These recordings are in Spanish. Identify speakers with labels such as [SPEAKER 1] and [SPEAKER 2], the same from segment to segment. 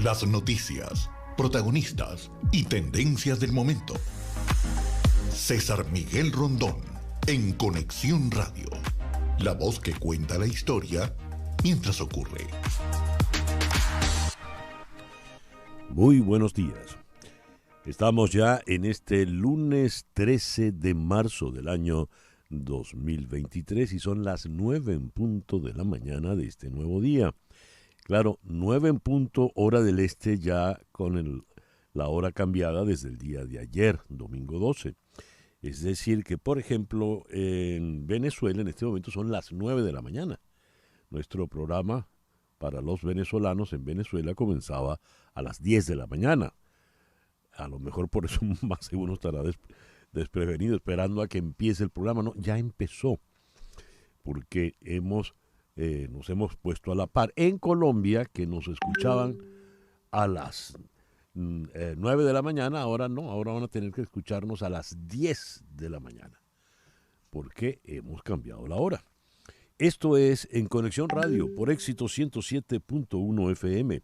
[SPEAKER 1] Las noticias, protagonistas y tendencias del momento. César Miguel Rondón, en Conexión Radio. La voz que cuenta la historia mientras ocurre.
[SPEAKER 2] Muy buenos días. Estamos ya en este lunes 13 de marzo del año 2023 y son las 9 en punto de la mañana de este nuevo día. Claro, 9 en punto hora del este ya con la hora cambiada desde el día de ayer, domingo 12. Es decir que, por ejemplo, en Venezuela en este momento son las 9 de la mañana. Nuestro programa para los venezolanos en Venezuela comenzaba a las 10 de la mañana. A lo mejor por eso más de uno estará desprevenido esperando a que empiece el programa. No, ya empezó, porque nos hemos puesto a la par. En Colombia, que nos escuchaban a las 9 de la mañana, ahora no, ahora van a tener que escucharnos a las 10 de la mañana, porque hemos cambiado la hora. Esto es En Conexión Radio por Éxito 107.1 FM,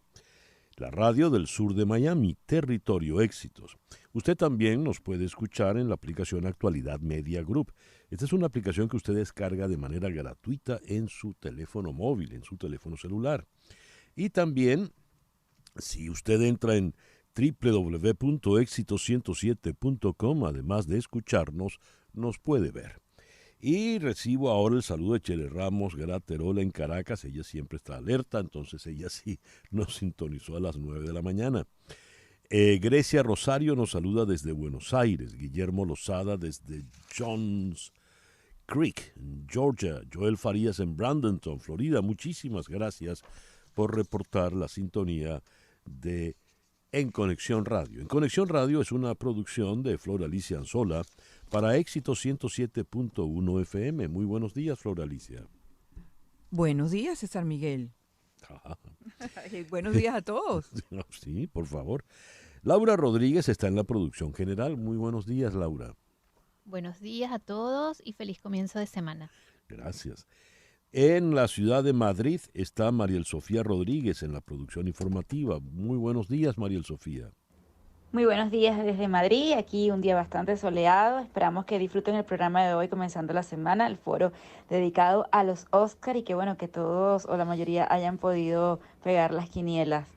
[SPEAKER 2] la radio del sur de Miami, territorio éxitos. Usted también nos puede escuchar en la aplicación Actualidad Media Group. Esta es una aplicación que usted descarga de manera gratuita en su teléfono móvil, en su teléfono celular. Y también, si usted entra en www.exito107.com, además de escucharnos, nos puede ver. Y recibo ahora el saludo de Chele Ramos Graterola en Caracas. Ella siempre está alerta, entonces ella sí nos sintonizó a las 9 de la mañana. Grecia Rosario nos saluda desde Buenos Aires. Guillermo Lozada desde Johns Creek, Georgia. Joel Farías en Bradenton, Florida. Muchísimas gracias por reportar la sintonía de En Conexión Radio. En Conexión Radio es una producción de Flor Alicia Anzola para Éxito 107.1 FM. Muy buenos días, Flor Alicia.
[SPEAKER 3] Buenos días, César Miguel. Buenos días a todos.
[SPEAKER 2] Sí, por favor. Laura Rodríguez está en la producción general. Muy buenos días, Laura.
[SPEAKER 4] Buenos días a todos y feliz comienzo de semana.
[SPEAKER 2] Gracias. En la ciudad de Madrid está Mariel Sofía Rodríguez en la producción informativa. Muy buenos días, Mariel Sofía.
[SPEAKER 5] Muy buenos días desde Madrid, aquí un día bastante soleado. Esperamos que disfruten el programa de hoy comenzando la semana, el foro dedicado a los Oscar y que bueno, que todos o la mayoría hayan podido pegar las quinielas.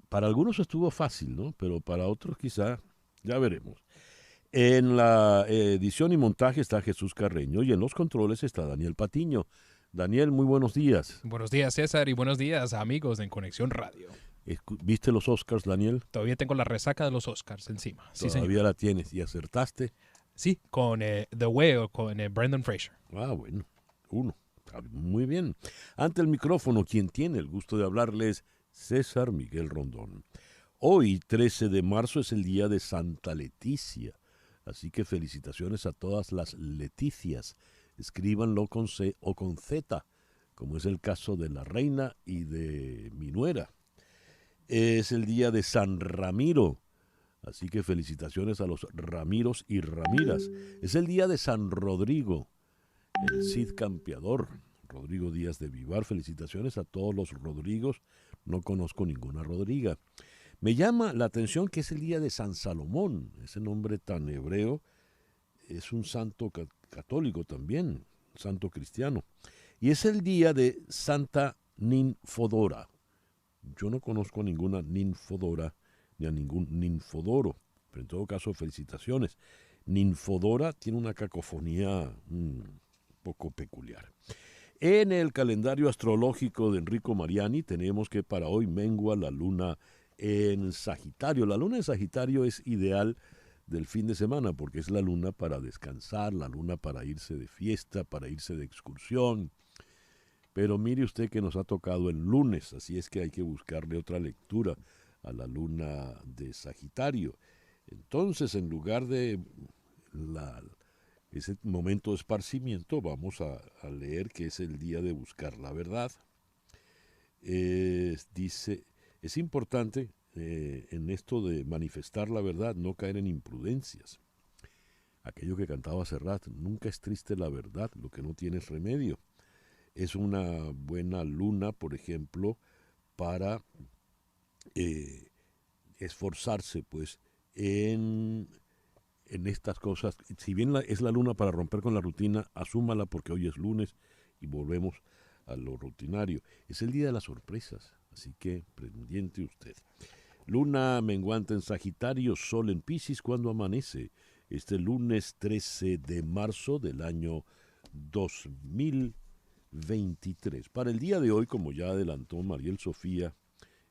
[SPEAKER 2] Para algunos estuvo fácil, ¿no? Pero para otros quizá, ya veremos. En la edición y montaje está Jesús Carreño y en los controles está Daniel Patiño. Daniel, muy buenos días.
[SPEAKER 6] Buenos días, César, y buenos días, amigos de En Conexión Radio.
[SPEAKER 2] ¿Viste los Oscars, Daniel?
[SPEAKER 6] Todavía tengo la resaca de los Oscars encima. Sí,
[SPEAKER 2] todavía
[SPEAKER 6] señor.
[SPEAKER 2] La tienes. ¿Y acertaste?
[SPEAKER 6] Sí, con The Whale, con Brendan Fraser.
[SPEAKER 2] Ah, bueno, uno. Muy bien. Ante el micrófono, quien tiene el gusto de hablarles, César Miguel Rondón. Hoy, 13 de marzo, es el día de Santa Leticia. Así que felicitaciones a todas las Leticias. Escríbanlo con C o con Z, como es el caso de la reina y de mi nuera. Es el día de San Ramiro, así que felicitaciones a los Ramiros y Ramiras. Es el día de San Rodrigo, el Cid campeador, Rodrigo Díaz de Vivar. Felicitaciones a todos los Rodrigos, no conozco ninguna Rodriga. Me llama la atención que es el día de San Salomón, ese nombre tan hebreo, es un santo católico también, santo cristiano. Y es el día de Santa Ninfodora. Yo no conozco a ninguna ninfodora ni a ningún ninfodoro, pero en todo caso felicitaciones. Ninfodora tiene una cacofonía un poco peculiar. En el calendario astrológico de Enrico Mariani tenemos que para hoy mengua la luna en Sagitario. La luna en Sagitario es ideal del fin de semana porque es la luna para descansar, la luna para irse de fiesta, para irse de excursión. Pero mire usted que nos ha tocado el lunes, así es que hay que buscarle otra lectura a la luna de Sagitario. Entonces, en lugar de ese momento de esparcimiento, vamos a leer que es el día de buscar la verdad. Dice, es importante en esto de manifestar la verdad, no caer en imprudencias. Aquello que cantaba Serrat, nunca es triste la verdad, lo que no tiene es remedio. Es una buena luna, por ejemplo, para esforzarse pues en estas cosas. Si bien es la luna para romper con la rutina, asúmala porque hoy es lunes y volvemos a lo rutinario. Es el día de las sorpresas, así que pendiente usted. Luna menguante en Sagitario, Sol en Piscis cuando amanece. Este lunes 13 de marzo del año 2023. Para el día de hoy, como ya adelantó Mariel Sofía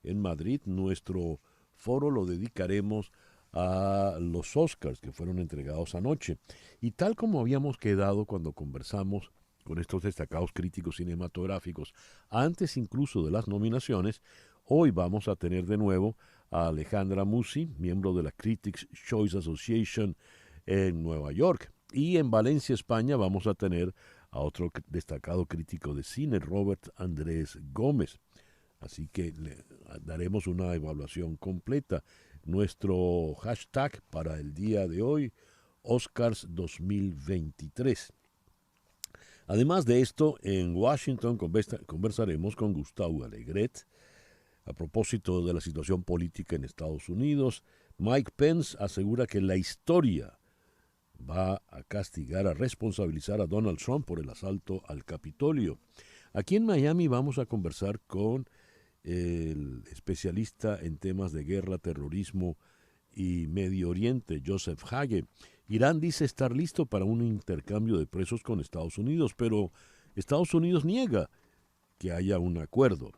[SPEAKER 2] en Madrid, nuestro foro lo dedicaremos a los Oscars que fueron entregados anoche. Y tal como habíamos quedado cuando conversamos con estos destacados críticos cinematográficos, antes incluso de las nominaciones, hoy vamos a tener de nuevo a Alejandra Musi, miembro de la Critics' Choice Association en Nueva York. Y en Valencia, España, vamos a tener a otro destacado crítico de cine, Robert Andrés Gómez. Así que le daremos una evaluación completa. Nuestro hashtag para el día de hoy, Oscars 2023. Además de esto, en Washington conversaremos con Gustavo Alegret a propósito de la situación política en Estados Unidos. Mike Pence asegura que la historia va a castigar, a responsabilizar a Donald Trump por el asalto al Capitolio. Aquí en Miami vamos a conversar con el especialista en temas de guerra, terrorismo y Medio Oriente, Joseph Hage. Irán dice estar listo para un intercambio de presos con Estados Unidos, pero Estados Unidos niega que haya un acuerdo.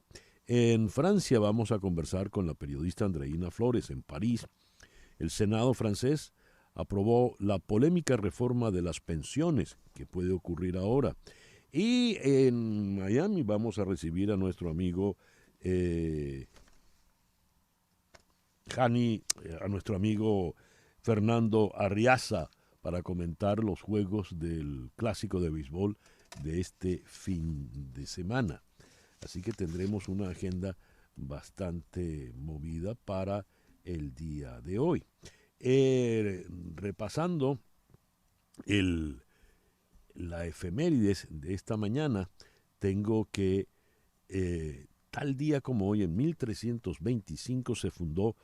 [SPEAKER 2] En Francia vamos a conversar con la periodista Andreina Flores. En París, el Senado francés aprobó la polémica reforma de las pensiones que puede ocurrir ahora. Y en Miami vamos a recibir a nuestro amigo a nuestro amigo Fernando Arriaza para comentar los juegos del clásico de béisbol de este fin de semana. Así que tendremos una agenda bastante movida para el día de hoy. Repasando la efemérides de esta mañana, tengo que tal día como hoy, en 1325, se fundó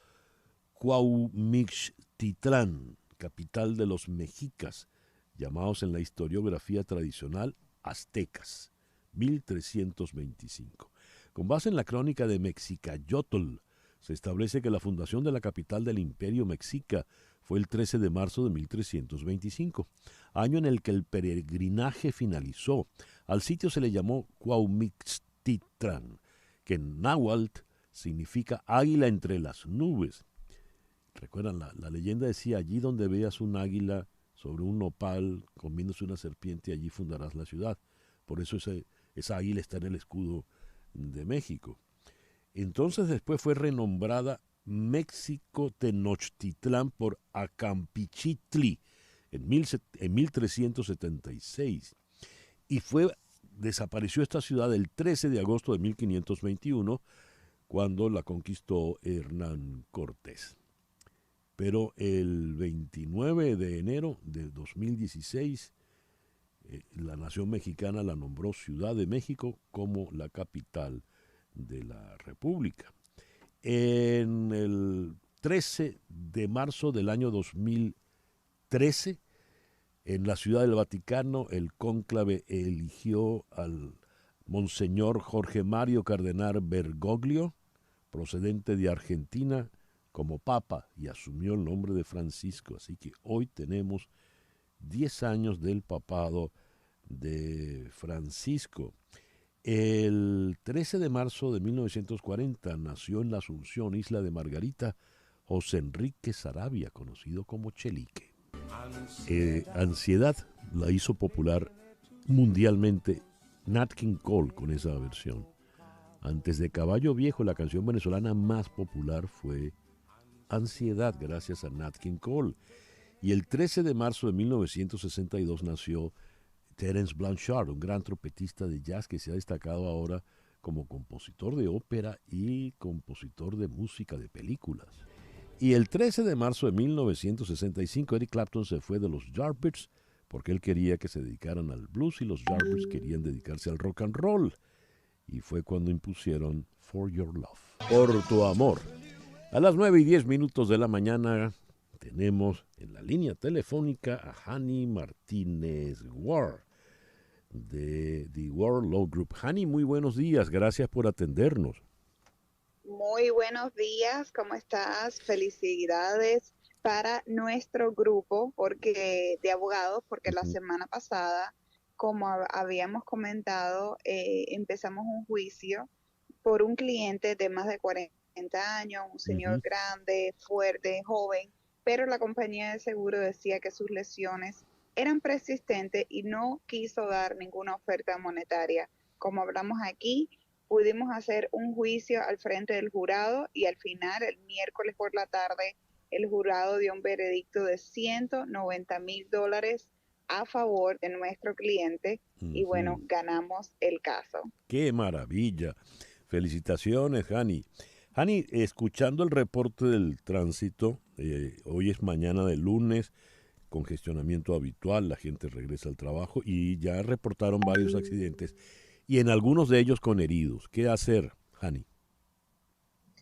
[SPEAKER 2] Cuauhmixtitlán, capital de los mexicas, llamados en la historiografía tradicional aztecas. 1325. Con base en la crónica de Mexicayotl, se establece que la fundación de la capital del Imperio Mexica fue el 13 de marzo de 1325, año en el que el peregrinaje finalizó. Al sitio se le llamó Cuauhmixtitlán, que en náhuatl significa águila entre las nubes. Recuerdan, la leyenda decía, allí donde veas un águila sobre un nopal comiéndose una serpiente, allí fundarás la ciudad. Por eso esa águila está en el escudo de México. Entonces después fue renombrada México Tenochtitlán por Acampichitli en 1376. Y desapareció esta ciudad el 13 de agosto de 1521, cuando la conquistó Hernán Cortés. Pero el 29 de enero de 2016, la nación mexicana la nombró Ciudad de México como la capital de la República. En el 13 de marzo del año 2013, en la Ciudad del Vaticano, el cónclave eligió al Monseñor Jorge Mario Cardenal Bergoglio, procedente de Argentina, como Papa, y asumió el nombre de Francisco. Así que hoy tenemos 10 años del papado de Francisco. El 13 de marzo de 1940 nació en la Asunción, Isla de Margarita, José Enrique Saravia, conocido como Chelique. Ansiedad la hizo popular mundialmente Nat King Cole con esa versión. Antes de Caballo Viejo, la canción venezolana más popular fue Ansiedad, gracias a Nat King Cole. Y el 13 de marzo de 1962 nació Terence Blanchard, un gran trompetista de jazz que se ha destacado ahora como compositor de ópera y compositor de música de películas. Y el 13 de marzo de 1965 Eric Clapton se fue de los Yardbirds porque él quería que se dedicaran al blues y los Yardbirds querían dedicarse al rock and roll. Y fue cuando impusieron For Your Love. Por tu amor. A las 9:10 de la mañana tenemos en la línea telefónica a Hani Martínez Ward de The World Law Group. Hani, muy buenos días, gracias por atendernos.
[SPEAKER 7] Muy buenos días, ¿cómo estás? Felicidades para nuestro grupo de abogados, porque la semana pasada, como habíamos comentado, empezamos un juicio por un cliente de más de 40 años, un señor grande, fuerte, joven, pero la compañía de seguro decía que sus lesiones eran persistentes y no quiso dar ninguna oferta monetaria. Como hablamos aquí, pudimos hacer un juicio al frente del jurado y al final, el miércoles por la tarde, el jurado dio un veredicto de $190,000 a favor de nuestro cliente y bueno, ganamos el caso.
[SPEAKER 2] ¡Qué maravilla! Felicitaciones, Hani. Hani, escuchando el reporte del tránsito, hoy es mañana de lunes, congestionamiento habitual, la gente regresa al trabajo y ya reportaron varios accidentes y en algunos de ellos con heridos. ¿Qué hacer, Hani?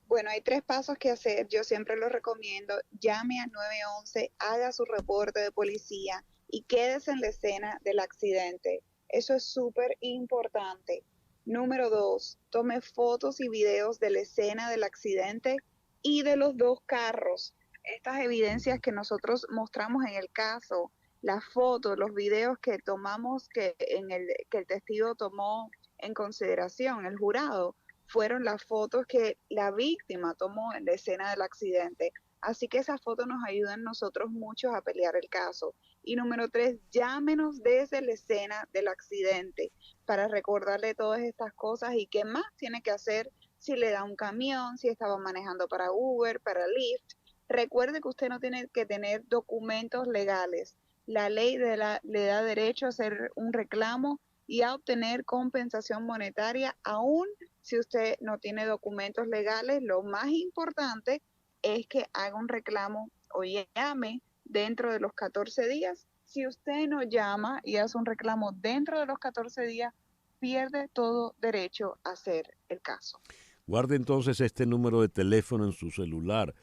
[SPEAKER 7] Bueno, hay 3 pasos que hacer, yo siempre los recomiendo. Llame al 911, haga su reporte de policía y quédese en la escena del accidente. Eso es súper importante. Número 2, tome fotos y videos de la escena del accidente y de los 2 carros. Estas evidencias que nosotros mostramos en el caso, las fotos, los videos que tomamos, que el testigo tomó en consideración, el jurado, fueron las fotos que la víctima tomó en la escena del accidente. Así que esas fotos nos ayudan nosotros mucho a pelear el caso. Y número 3, llámenos desde la escena del accidente para recordarle todas estas cosas y qué más tiene que hacer si le da un camión, si estaba manejando para Uber, para Lyft. Recuerde que usted no tiene que tener documentos legales. La ley le da derecho a hacer un reclamo y a obtener compensación monetaria, aún si usted no tiene documentos legales. Lo más importante es que haga un reclamo o llame dentro de los 14 días. Si usted no llama y hace un reclamo dentro de los 14 días, pierde todo derecho a hacer el caso.
[SPEAKER 2] Guarde entonces este número de teléfono en su celular,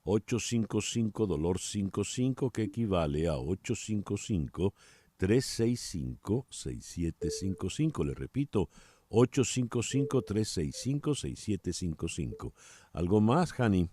[SPEAKER 2] 855-DOLOR-55, que equivale a 855-365-6755. Le repito, 855-365-6755. ¿Algo más, Hani?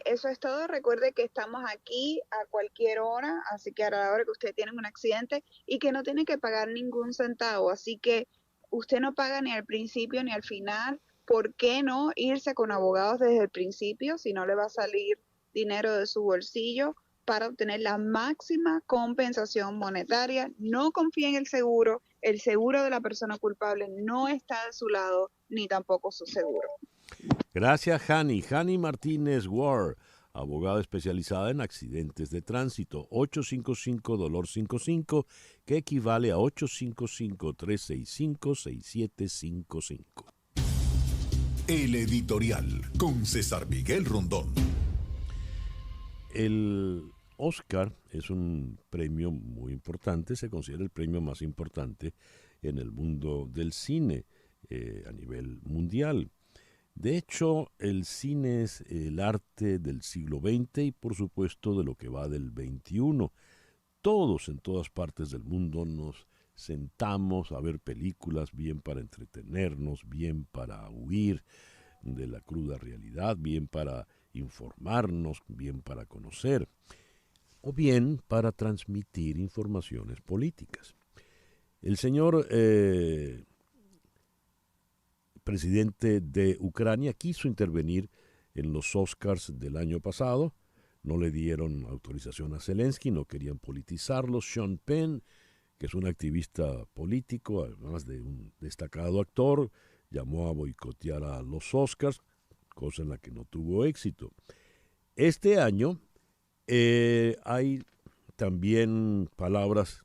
[SPEAKER 7] Eso es todo. Recuerde que estamos aquí a cualquier hora, así que a la hora que usted tiene un accidente y que no tiene que pagar ningún centavo. Así que usted no paga ni al principio ni al final. ¿Por qué no irse con abogados desde el principio si no le va a salir dinero de su bolsillo para obtener la máxima compensación monetaria? No confíe en el seguro de la persona culpable no está de su lado, ni tampoco su seguro.
[SPEAKER 2] Gracias, Hani. Hani Martínez Ward, abogada especializada en accidentes de tránsito. 855-DOLOR-55, que equivale a 855-365-6755.
[SPEAKER 1] El editorial con César Miguel Rondón.
[SPEAKER 2] El Oscar es un premio muy importante, se considera el premio más importante en el mundo del cine a nivel mundial. De hecho, el cine es el arte del siglo XX y por supuesto de lo que va del XXI. Todos en todas partes del mundo nos sentamos a ver películas, bien para entretenernos, bien para huir de la cruda realidad, bien para informarnos, bien para conocer, o bien para transmitir informaciones políticas. El señor presidente de Ucrania quiso intervenir en los Oscars del año pasado. No le dieron autorización a Zelensky, no querían politizarlo. Sean Penn, que es un activista político, además de un destacado actor, llamó a boicotear a los Oscars, cosa en la que no tuvo éxito. Este año hay también palabras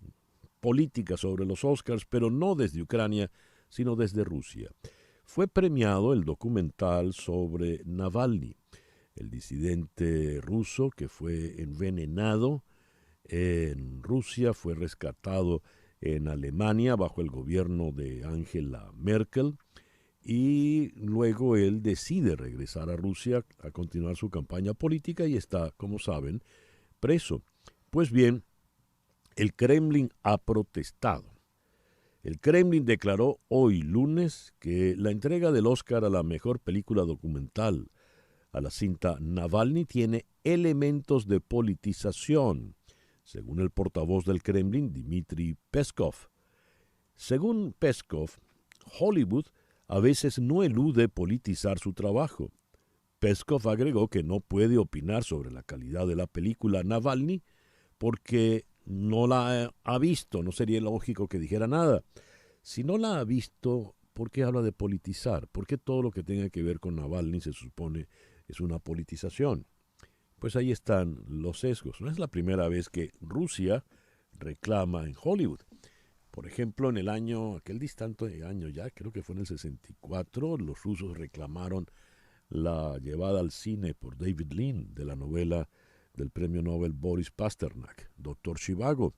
[SPEAKER 2] políticas sobre los Oscars, pero no desde Ucrania, sino desde Rusia. Fue premiado el documental sobre Navalny, el disidente ruso que fue envenenado en Rusia, fue rescatado en Alemania bajo el gobierno de Angela Merkel y luego él decide regresar a Rusia a continuar su campaña política y está, como saben, preso. Pues bien, el Kremlin ha protestado. El Kremlin declaró hoy lunes que la entrega del Oscar a la mejor película documental a la cinta Navalny tiene elementos de politización, según el portavoz del Kremlin, Dmitry Peskov. Según Peskov, Hollywood a veces no elude politizar su trabajo. Peskov agregó que no puede opinar sobre la calidad de la película Navalny porque no la ha visto, no sería lógico que dijera nada. Si no la ha visto, ¿por qué habla de politizar? ¿Por qué todo lo que tenga que ver con Navalny se supone es una politización? Pues ahí están los sesgos. No es la primera vez que Rusia reclama en Hollywood. Por ejemplo, en el año, aquel distante año ya, creo que fue en el 64, los rusos reclamaron la llevada al cine por David Lean de la novela del premio Nobel Boris Pasternak, Doctor Zhivago,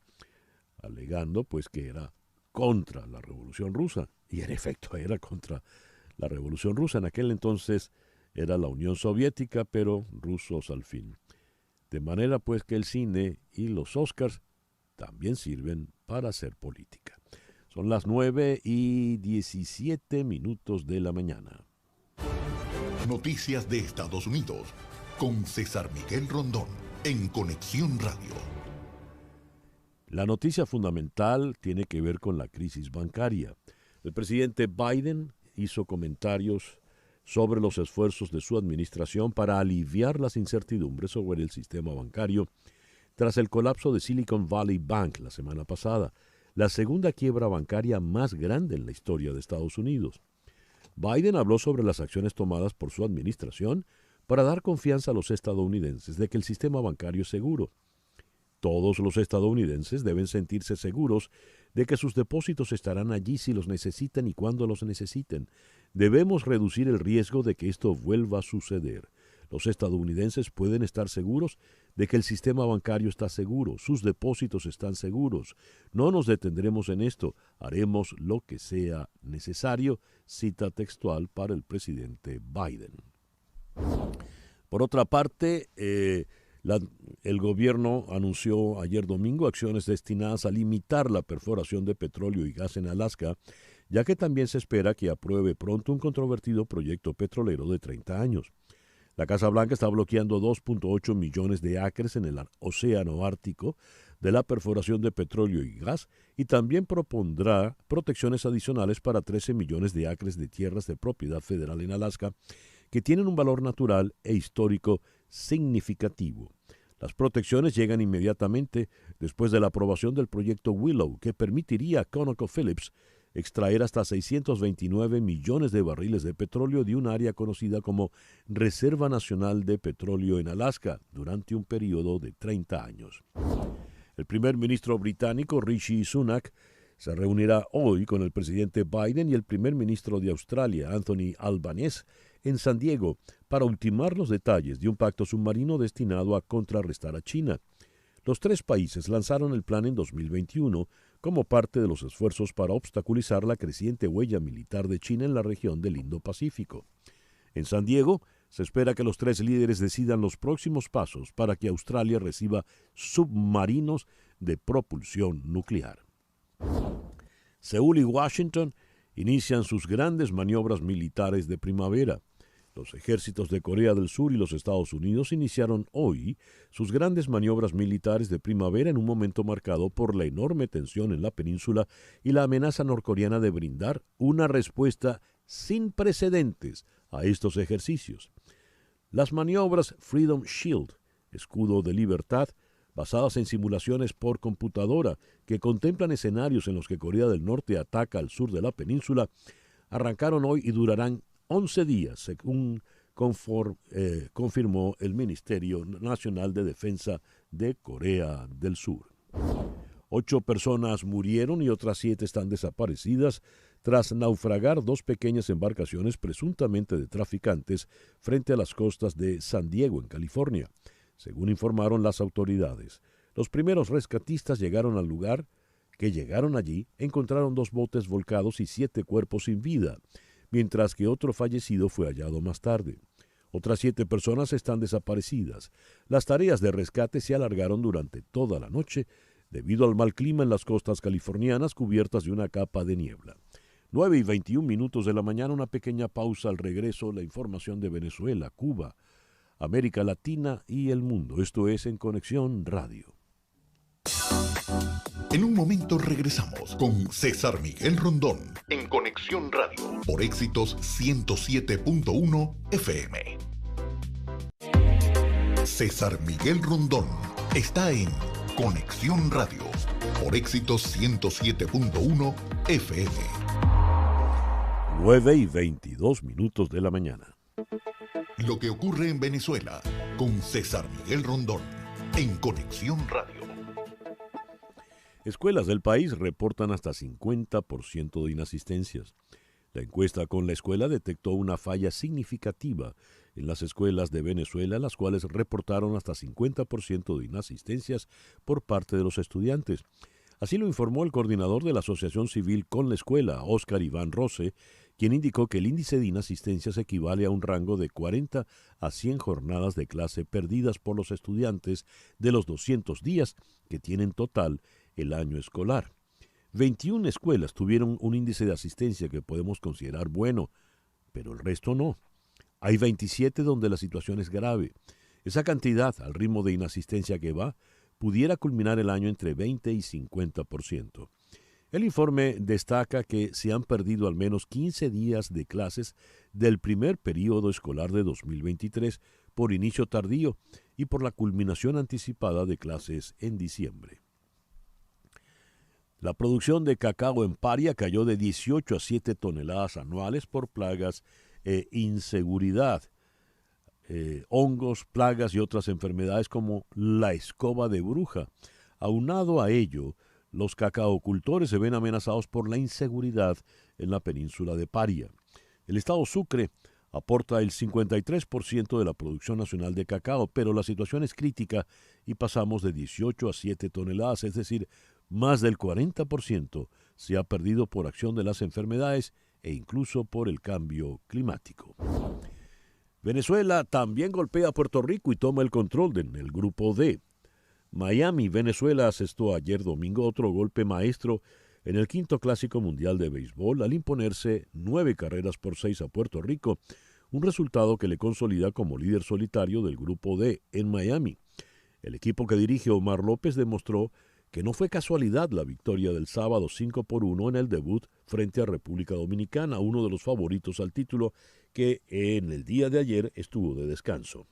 [SPEAKER 2] alegando pues que era contra la Revolución Rusa. Y en efecto era contra la Revolución Rusa. En aquel entonces era la Unión Soviética, pero rusos al fin. De manera pues que el cine y los Oscars también sirven para hacer política. Son las 9:17 de la mañana.
[SPEAKER 1] Noticias de Estados Unidos con César Miguel Rondón en Conexión Radio.
[SPEAKER 2] La noticia fundamental tiene que ver con la crisis bancaria. El presidente Biden hizo comentarios sobre los esfuerzos de su administración para aliviar las incertidumbres sobre el sistema bancario tras el colapso de Silicon Valley Bank la semana pasada, la segunda quiebra bancaria más grande en la historia de Estados Unidos. Biden habló sobre las acciones tomadas por su administración para dar confianza a los estadounidenses de que el sistema bancario es seguro. Todos los estadounidenses deben sentirse seguros de que sus depósitos estarán allí si los necesitan y cuando los necesiten. Debemos reducir el riesgo de que esto vuelva a suceder. Los estadounidenses pueden estar seguros de que el sistema bancario está seguro, sus depósitos están seguros. No nos detendremos en esto, haremos lo que sea necesario, cita textual para el presidente Biden. Por otra parte, el gobierno anunció ayer domingo acciones destinadas a limitar la perforación de petróleo y gas en Alaska, ya que también se espera que apruebe pronto un controvertido proyecto petrolero de 30 años. La Casa Blanca está bloqueando 2.8 millones de acres en el océano Ártico de la perforación de petróleo y gas y también propondrá protecciones adicionales para 13 millones de acres de tierras de propiedad federal en Alaska que tienen un valor natural e histórico significativo. Las protecciones llegan inmediatamente después de la aprobación del proyecto Willow, que permitiría a ConocoPhillips extraer hasta 629 millones de barriles de petróleo de un área conocida como Reserva Nacional de Petróleo en Alaska durante un periodo de 30 años. El primer ministro británico Rishi Sunak se reunirá hoy con el presidente Biden y el primer ministro de Australia, Anthony Albanese, en San Diego para ultimar los detalles de un pacto submarino destinado a contrarrestar a China. Los tres países lanzaron el plan en 2021 como parte de los esfuerzos para obstaculizar la creciente huella militar de China en la región del Indo-Pacífico. En San Diego, se espera que los tres líderes decidan los próximos pasos para que Australia reciba submarinos de propulsión nuclear. Seúl y Washington inician sus grandes maniobras militares de primavera. Los ejércitos de Corea del Sur y los Estados Unidos iniciaron hoy sus grandes maniobras militares de primavera en un momento marcado por la enorme tensión en la península y la amenaza norcoreana de brindar una respuesta sin precedentes a estos ejercicios. Las maniobras Freedom Shield, escudo de libertad, basadas en simulaciones por computadora que contemplan escenarios en los que Corea del Norte ataca al sur de la península, arrancaron hoy y durarán 11 días, según confirmó el Ministerio Nacional de Defensa de Corea del Sur. 8 personas murieron y otras 7 están desaparecidas tras naufragar 2 pequeñas embarcaciones presuntamente de traficantes frente a las costas de San Diego, en California, según informaron las autoridades. Los primeros rescatistas llegaron al lugar, encontraron 2 botes volcados y 7 cuerpos sin vida, mientras que otro fallecido fue hallado más tarde. Otras 7 personas están desaparecidas. Las tareas de rescate se alargaron durante toda la noche debido al mal clima en las costas californianas cubiertas de una capa de niebla. 9:21 de la mañana, una pequeña pausa. Al regreso, la información de Venezuela, Cuba, América Latina y el mundo. Esto es En Conexión Radio.
[SPEAKER 1] En un momento regresamos con César Miguel Rondón en Conexión Radio por Éxitos 107.1 FM. César Miguel Rondón está en Conexión Radio por Éxitos 107.1 FM.
[SPEAKER 2] 9:22 de la mañana.
[SPEAKER 1] Lo que ocurre en Venezuela con César Miguel Rondón en Conexión Radio.
[SPEAKER 2] Escuelas del país reportan hasta 50% de inasistencias. La encuesta con la escuela detectó una falla significativa en las escuelas de Venezuela, las cuales reportaron hasta 50% de inasistencias por parte de los estudiantes. Así lo informó el coordinador de la Asociación Civil con la Escuela, Óscar Iván Rose, quien indicó que el índice de inasistencias equivale a un rango de 40 a 100 jornadas de clase perdidas por los estudiantes de los 200 días que tienen total el año escolar. 21 escuelas tuvieron un índice de asistencia que podemos considerar bueno, pero el resto no. Hay 27 donde la situación es grave. Esa cantidad, al ritmo de inasistencia que va, pudiera culminar el año entre 20 y 50%. El informe destaca que se han perdido al menos 15 días de clases del primer período escolar de 2023 por inicio tardío y por la culminación anticipada de clases en diciembre. La producción de cacao en Paria cayó de 18 a 7 toneladas anuales por plagas e inseguridad. Hongos, plagas y otras enfermedades como la escoba de bruja. Aunado a ello, los cacaocultores se ven amenazados por la inseguridad en la península de Paria. El estado Sucre aporta el 53% de la producción nacional de cacao, pero la situación es crítica y pasamos de 18 a 7 toneladas, es decir, más del 40% se ha perdido por acción de las enfermedades e incluso por el cambio climático. Venezuela también golpea a Puerto Rico y toma el control del Grupo D. Miami, Venezuela, asestó ayer domingo otro golpe maestro en el quinto Clásico Mundial de Béisbol al imponerse 9-6 a Puerto Rico, un resultado que le consolida como líder solitario del Grupo D en Miami. El equipo que dirige Omar López demostró que no fue casualidad la victoria del sábado 5-1 en el debut frente a República Dominicana, uno de los favoritos al título que en el día de ayer estuvo de descanso.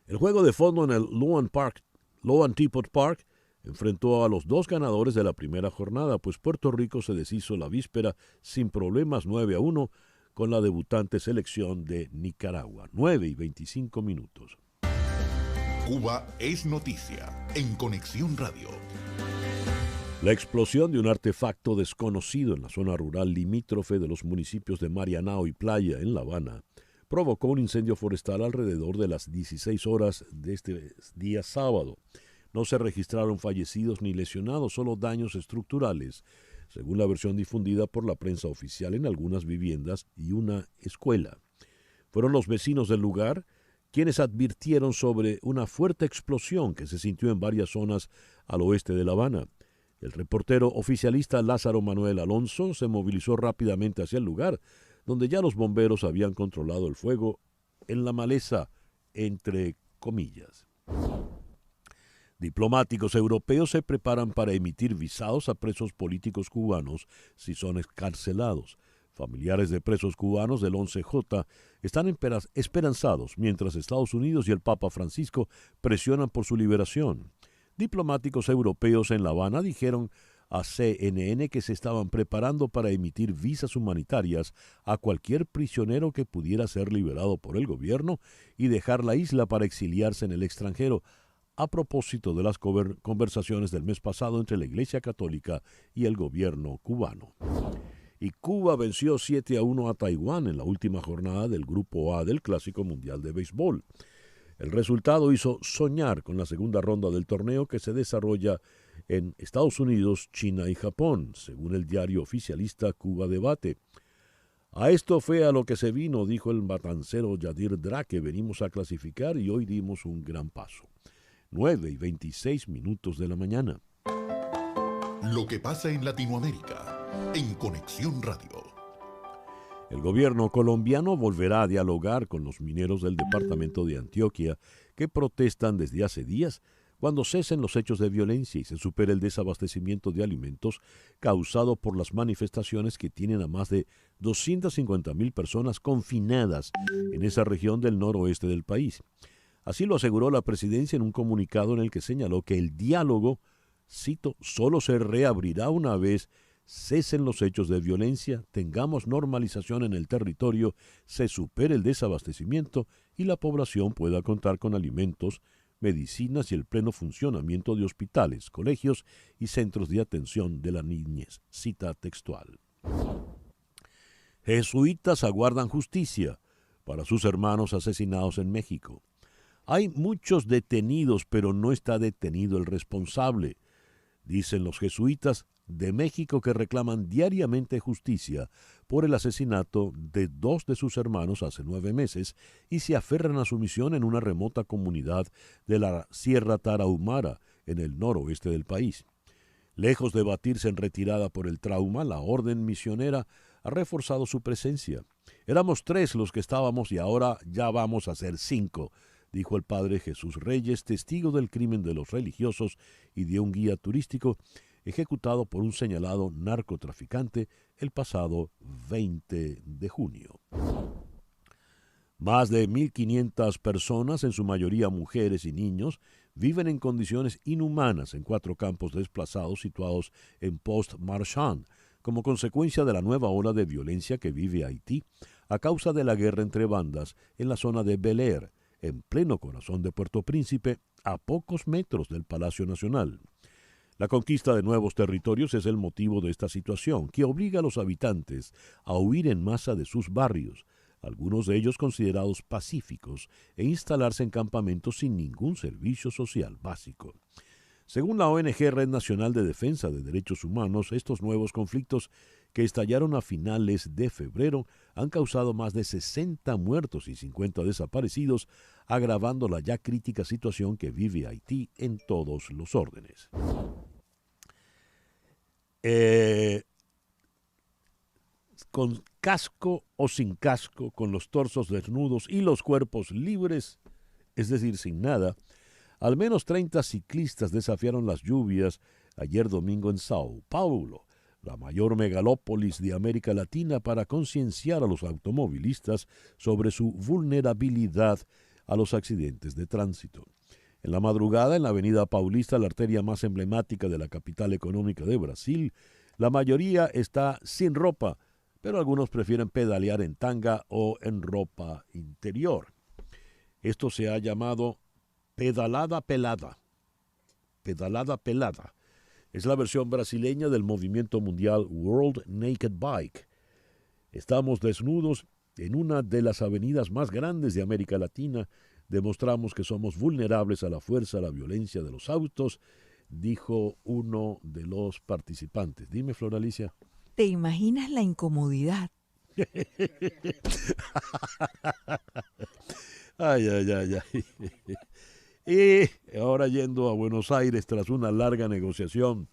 [SPEAKER 2] El juego de fondo en el Loan Teapot Park enfrentó a los dos ganadores de la primera jornada, pues Puerto Rico se deshizo la víspera sin problemas 9-1 con la debutante selección de Nicaragua. 9:25.
[SPEAKER 1] Cuba es noticia en Conexión Radio.
[SPEAKER 2] La explosión de un artefacto desconocido en la zona rural limítrofe de los municipios de Marianao y Playa, en La Habana, provocó un incendio forestal alrededor de las 16 horas de este día sábado. No se registraron fallecidos ni lesionados, solo daños estructurales, según la versión difundida por la prensa oficial en algunas viviendas y una escuela. Fueron los vecinos del lugar quienes advirtieron sobre una fuerte explosión que se sintió en varias zonas al oeste de La Habana. El reportero oficialista Lázaro Manuel Alonso se movilizó rápidamente hacia el lugar, donde ya los bomberos habían controlado el fuego en la maleza, entre comillas. Diplomáticos europeos se preparan para emitir visados a presos políticos cubanos si son excarcelados. Familiares de presos cubanos del 11J están esperanzados, mientras Estados Unidos y el Papa Francisco presionan por su liberación. Diplomáticos europeos en La Habana dijeron a CNN que se estaban preparando para emitir visas humanitarias a cualquier prisionero que pudiera ser liberado por el gobierno y dejar la isla para exiliarse en el extranjero, a propósito de las conversaciones del mes pasado entre la Iglesia Católica y el gobierno cubano. Y Cuba venció 7-1 a Taiwán en la última jornada del Grupo A del Clásico Mundial de Béisbol. El resultado hizo soñar con la segunda ronda del torneo que se desarrolla en Estados Unidos, China y Japón, según el diario oficialista Cuba Debate. A esto fue a lo que se vino, dijo el matancero Yadir Drake. Venimos a clasificar y hoy dimos un gran paso. 9:26 de la mañana.
[SPEAKER 1] Lo que pasa en Latinoamérica, en Conexión Radio.
[SPEAKER 2] El gobierno colombiano volverá a dialogar con los mineros del departamento de Antioquia que protestan desde hace días cuando cesen los hechos de violencia y se supere el desabastecimiento de alimentos causado por las manifestaciones que tienen a más de 250.000 personas confinadas en esa región del noroeste del país. Así lo aseguró la presidencia en un comunicado en el que señaló que el diálogo, cito, solo se reabrirá una vez cesen los hechos de violencia, tengamos normalización en el territorio, se supere el desabastecimiento y la población pueda contar con alimentos, medicinas y el pleno funcionamiento de hospitales, colegios y centros de atención de la niñez. Cita textual. Jesuitas aguardan justicia para sus hermanos asesinados en México. Hay muchos detenidos, pero no está detenido el responsable, dicen los jesuitas de México, que reclaman diariamente justicia por el asesinato de 2 de sus hermanos hace 9 meses y se aferran a su misión en una remota comunidad de la Sierra Tarahumara, en el noroeste del país. Lejos de batirse en retirada por el trauma, la orden misionera ha reforzado su presencia. Éramos 3 los que estábamos y ahora ya vamos a ser 5, dijo el padre Jesús Reyes, testigo del crimen de los religiosos y de un guía turístico ejecutado por un señalado narcotraficante el pasado 20 de junio. Más de 1.500 personas, en su mayoría mujeres y niños, viven en condiciones inhumanas en 4 campos desplazados situados en Post-Marchand, como consecuencia de la nueva ola de violencia que vive Haití a causa de la guerra entre bandas en la zona de Bel Air, en pleno corazón de Puerto Príncipe, a pocos metros del Palacio Nacional. La conquista de nuevos territorios es el motivo de esta situación, que obliga a los habitantes a huir en masa de sus barrios, algunos de ellos considerados pacíficos, e instalarse en campamentos sin ningún servicio social básico. Según la ONG Red Nacional de Defensa de Derechos Humanos, estos nuevos conflictos que estallaron a finales de febrero han causado más de 60 muertos y 50 desaparecidos, agravando la ya crítica situación que vive Haití en todos los órdenes. Con casco o sin casco, con los torsos desnudos y los cuerpos libres, es decir, sin nada, al menos 30 ciclistas desafiaron las lluvias ayer domingo en Sao Paulo, la mayor megalópolis de América Latina, para concienciar a los automovilistas sobre su vulnerabilidad a los accidentes de tránsito. En la madrugada, en la avenida Paulista, la arteria más emblemática de la capital económica de Brasil, la mayoría está sin ropa, pero algunos prefieren pedalear en tanga o en ropa interior. Esto se ha llamado pedalada pelada. Pedalada pelada. Es la versión brasileña del movimiento mundial World Naked Bike. Estamos desnudos en una de las avenidas más grandes de América Latina. Demostramos que somos vulnerables a la fuerza, a la violencia de los autos, dijo uno de los participantes. Dime, Flor Alicia.
[SPEAKER 3] ¿Te imaginas la incomodidad?
[SPEAKER 2] Ay, ay, ay, ay. Y ahora yendo a Buenos Aires, tras una larga negociación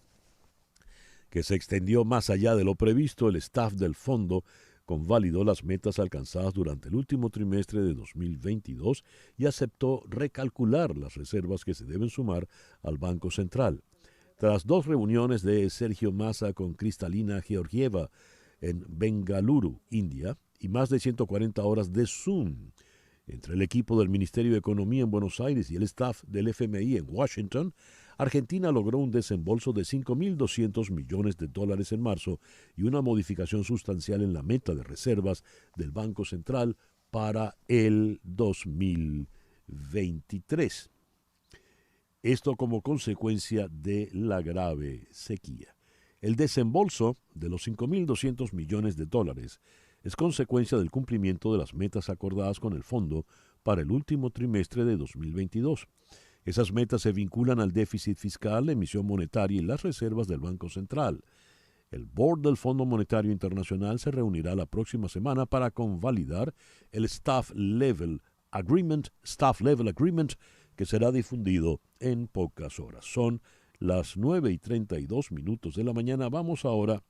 [SPEAKER 2] que se extendió más allá de lo previsto, el staff del fondo convalidó las metas alcanzadas durante el último trimestre de 2022 y aceptó recalcular las reservas que se deben sumar al Banco Central. Tras 2 reuniones de Sergio Massa con Kristalina Georgieva en Bengaluru, India, y más de 140 horas de Zoom entre el equipo del Ministerio de Economía en Buenos Aires y el staff del FMI en Washington, Argentina logró un desembolso de $5.200 millones en marzo y una modificación sustancial en la meta de reservas del Banco Central para el 2023. Esto como consecuencia de la grave sequía. El desembolso de los $5.200 millones es consecuencia del cumplimiento de las metas acordadas con el fondo para el último trimestre de 2022. Esas metas se vinculan al déficit fiscal, la emisión monetaria y las reservas del Banco Central. El Board del Fondo Monetario Internacional se reunirá la próxima semana para convalidar el Staff Level Agreement, que será difundido en pocas horas. Son las 9:32 de la mañana. Vamos ahora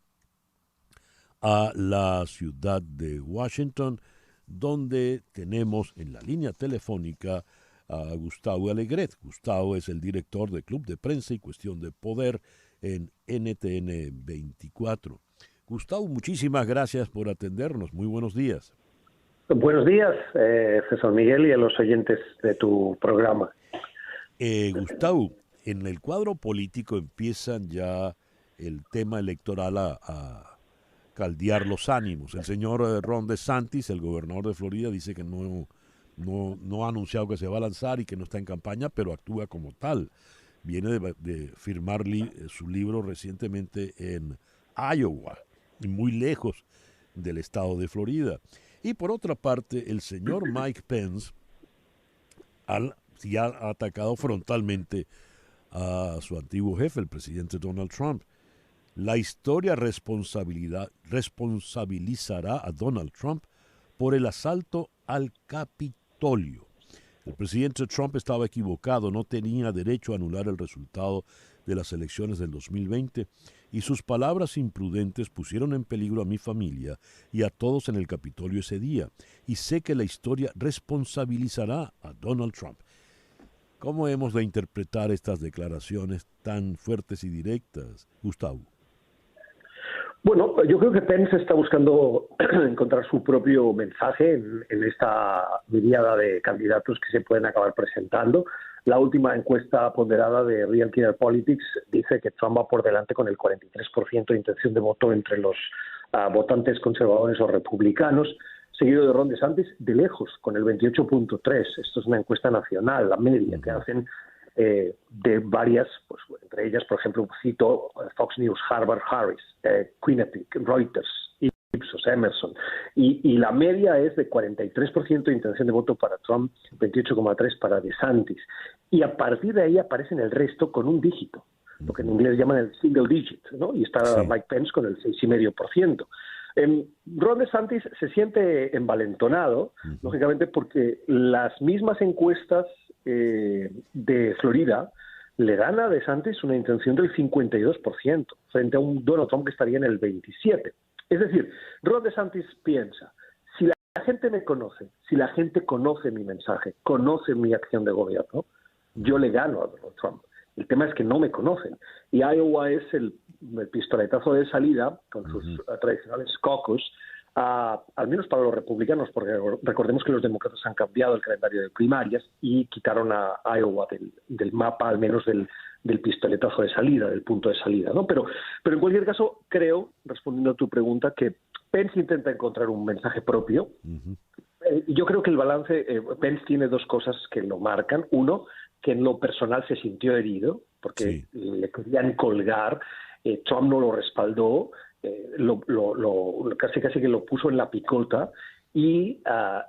[SPEAKER 2] a la ciudad de Washington, donde tenemos en la línea telefónica a Gustavo Alegret. Gustavo es el director del Club de Prensa y Cuestión de Poder en NTN 24. Gustavo, muchísimas gracias por atendernos. Muy buenos días.
[SPEAKER 8] Buenos días, César Miguel, y a los oyentes de tu programa.
[SPEAKER 2] Gustavo, en el cuadro político empiezan ya el tema electoral a caldear los ánimos. El señor Ron DeSantis, el gobernador de Florida, dice que no ha anunciado que se va a lanzar y que no está en campaña, pero actúa como tal. Viene de firmar su libro recientemente en Iowa, muy lejos del estado de Florida. Y por otra parte, el señor Mike Pence ya ha atacado frontalmente a su antiguo jefe, el presidente Donald Trump. La historia responsabilizará a Donald Trump por el asalto al Capitolio. El presidente Trump estaba equivocado, no tenía derecho a anular el resultado de las elecciones del 2020 y sus palabras imprudentes pusieron en peligro a mi familia y a todos en el Capitolio ese día. Y sé que la historia responsabilizará a Donald Trump. ¿Cómo hemos de interpretar estas declaraciones tan fuertes y directas, Gustavo?
[SPEAKER 8] Bueno, yo creo que Pence está buscando encontrar su propio mensaje en esta miriada de candidatos que se pueden acabar presentando. La última encuesta ponderada de Real Clear Politics dice que Trump va por delante con el 43% de intención de voto entre los votantes conservadores o republicanos, seguido de Ron DeSantis de lejos, con el 28.3%. Esto es una encuesta nacional, la media que hacen de varias, pues entre ellas, por ejemplo, cito Fox News, Harvard Harris, Quinnipiac, Reuters, Ipsos, Emerson, y la media es de 43% de intención de voto para Trump, 28,3% para DeSantis, y a partir de ahí aparecen el resto con un dígito, lo que en inglés llaman el single digit, ¿no? Y está sí. Mike Pence con el 6,5%. Ron DeSantis se siente envalentonado, lógicamente, porque las mismas encuestas de Florida le dan a DeSantis una intención del 52% frente a un Donald Trump que estaría en el 27%. Es decir, Ron DeSantis piensa, si la gente me conoce, si la gente conoce mi mensaje, conoce mi acción de gobierno, yo le gano a Donald Trump. El tema es que no me conocen. Y Iowa es el pistoletazo de salida con sus tradicionales caucus, al menos para los republicanos, porque recordemos que los demócratas han cambiado el calendario de primarias y quitaron a Iowa del mapa, al menos del pistoletazo de salida, del punto de salida, ¿no? Pero en cualquier caso, creo, respondiendo a tu pregunta, que Pence intenta encontrar un mensaje propio. Yo creo que el balance, Pence tiene dos cosas que lo marcan. Uno, que en lo personal se sintió herido, porque le querían colgar, Trump no lo respaldó, casi que lo puso en la picota, y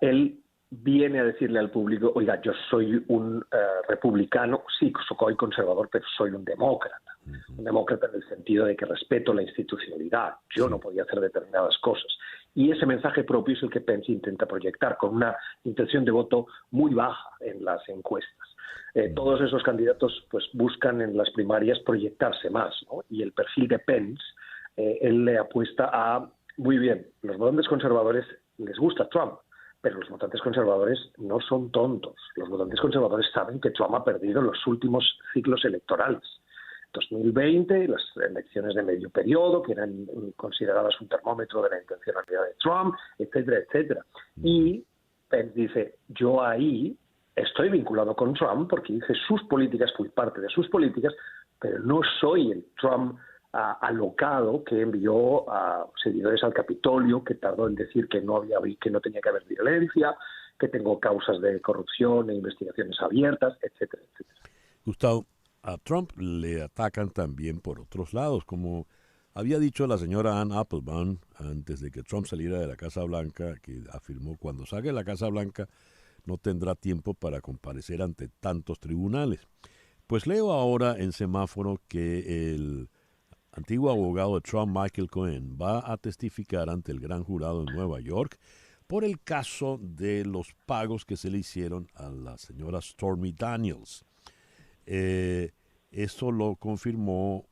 [SPEAKER 8] él viene a decirle al público, oiga, yo soy un republicano, sí, soy conservador, pero soy un demócrata. Un demócrata en el sentido de que respeto la institucionalidad. Yo no podía hacer determinadas cosas. Y ese mensaje propio es el que Pence intenta proyectar, con una intención de voto muy baja en las encuestas. Todos esos candidatos pues buscan en las primarias proyectarse más, ¿no? Y el perfil de Pence, él le apuesta a, muy bien, los votantes conservadores les gusta Trump, pero los votantes conservadores no son tontos. Los votantes conservadores saben que Trump ha perdido los últimos ciclos electorales. 2020, las elecciones de medio periodo, que eran consideradas un termómetro de la intencionalidad de Trump, etcétera, etcétera. Y Pence dice, yo ahí estoy vinculado con Trump porque hice sus políticas, fui parte de sus políticas, pero no soy el Trump alocado que envió a seguidores al Capitolio, que tardó en decir que no tenía que haber violencia, que tengo causas de corrupción e investigaciones abiertas, etcétera, etcétera.
[SPEAKER 2] Gustavo, a Trump le atacan también por otros lados, como había dicho la señora Ann Applebaum antes de que Trump saliera de la Casa Blanca, que afirmó cuando salga de la Casa Blanca no tendrá tiempo para comparecer ante tantos tribunales. Pues leo ahora en Semáforo que el antiguo abogado de Trump, Michael Cohen, va a testificar ante el gran jurado en Nueva York por el caso de los pagos que se le hicieron a la señora Stormy Daniels. Eso lo confirmó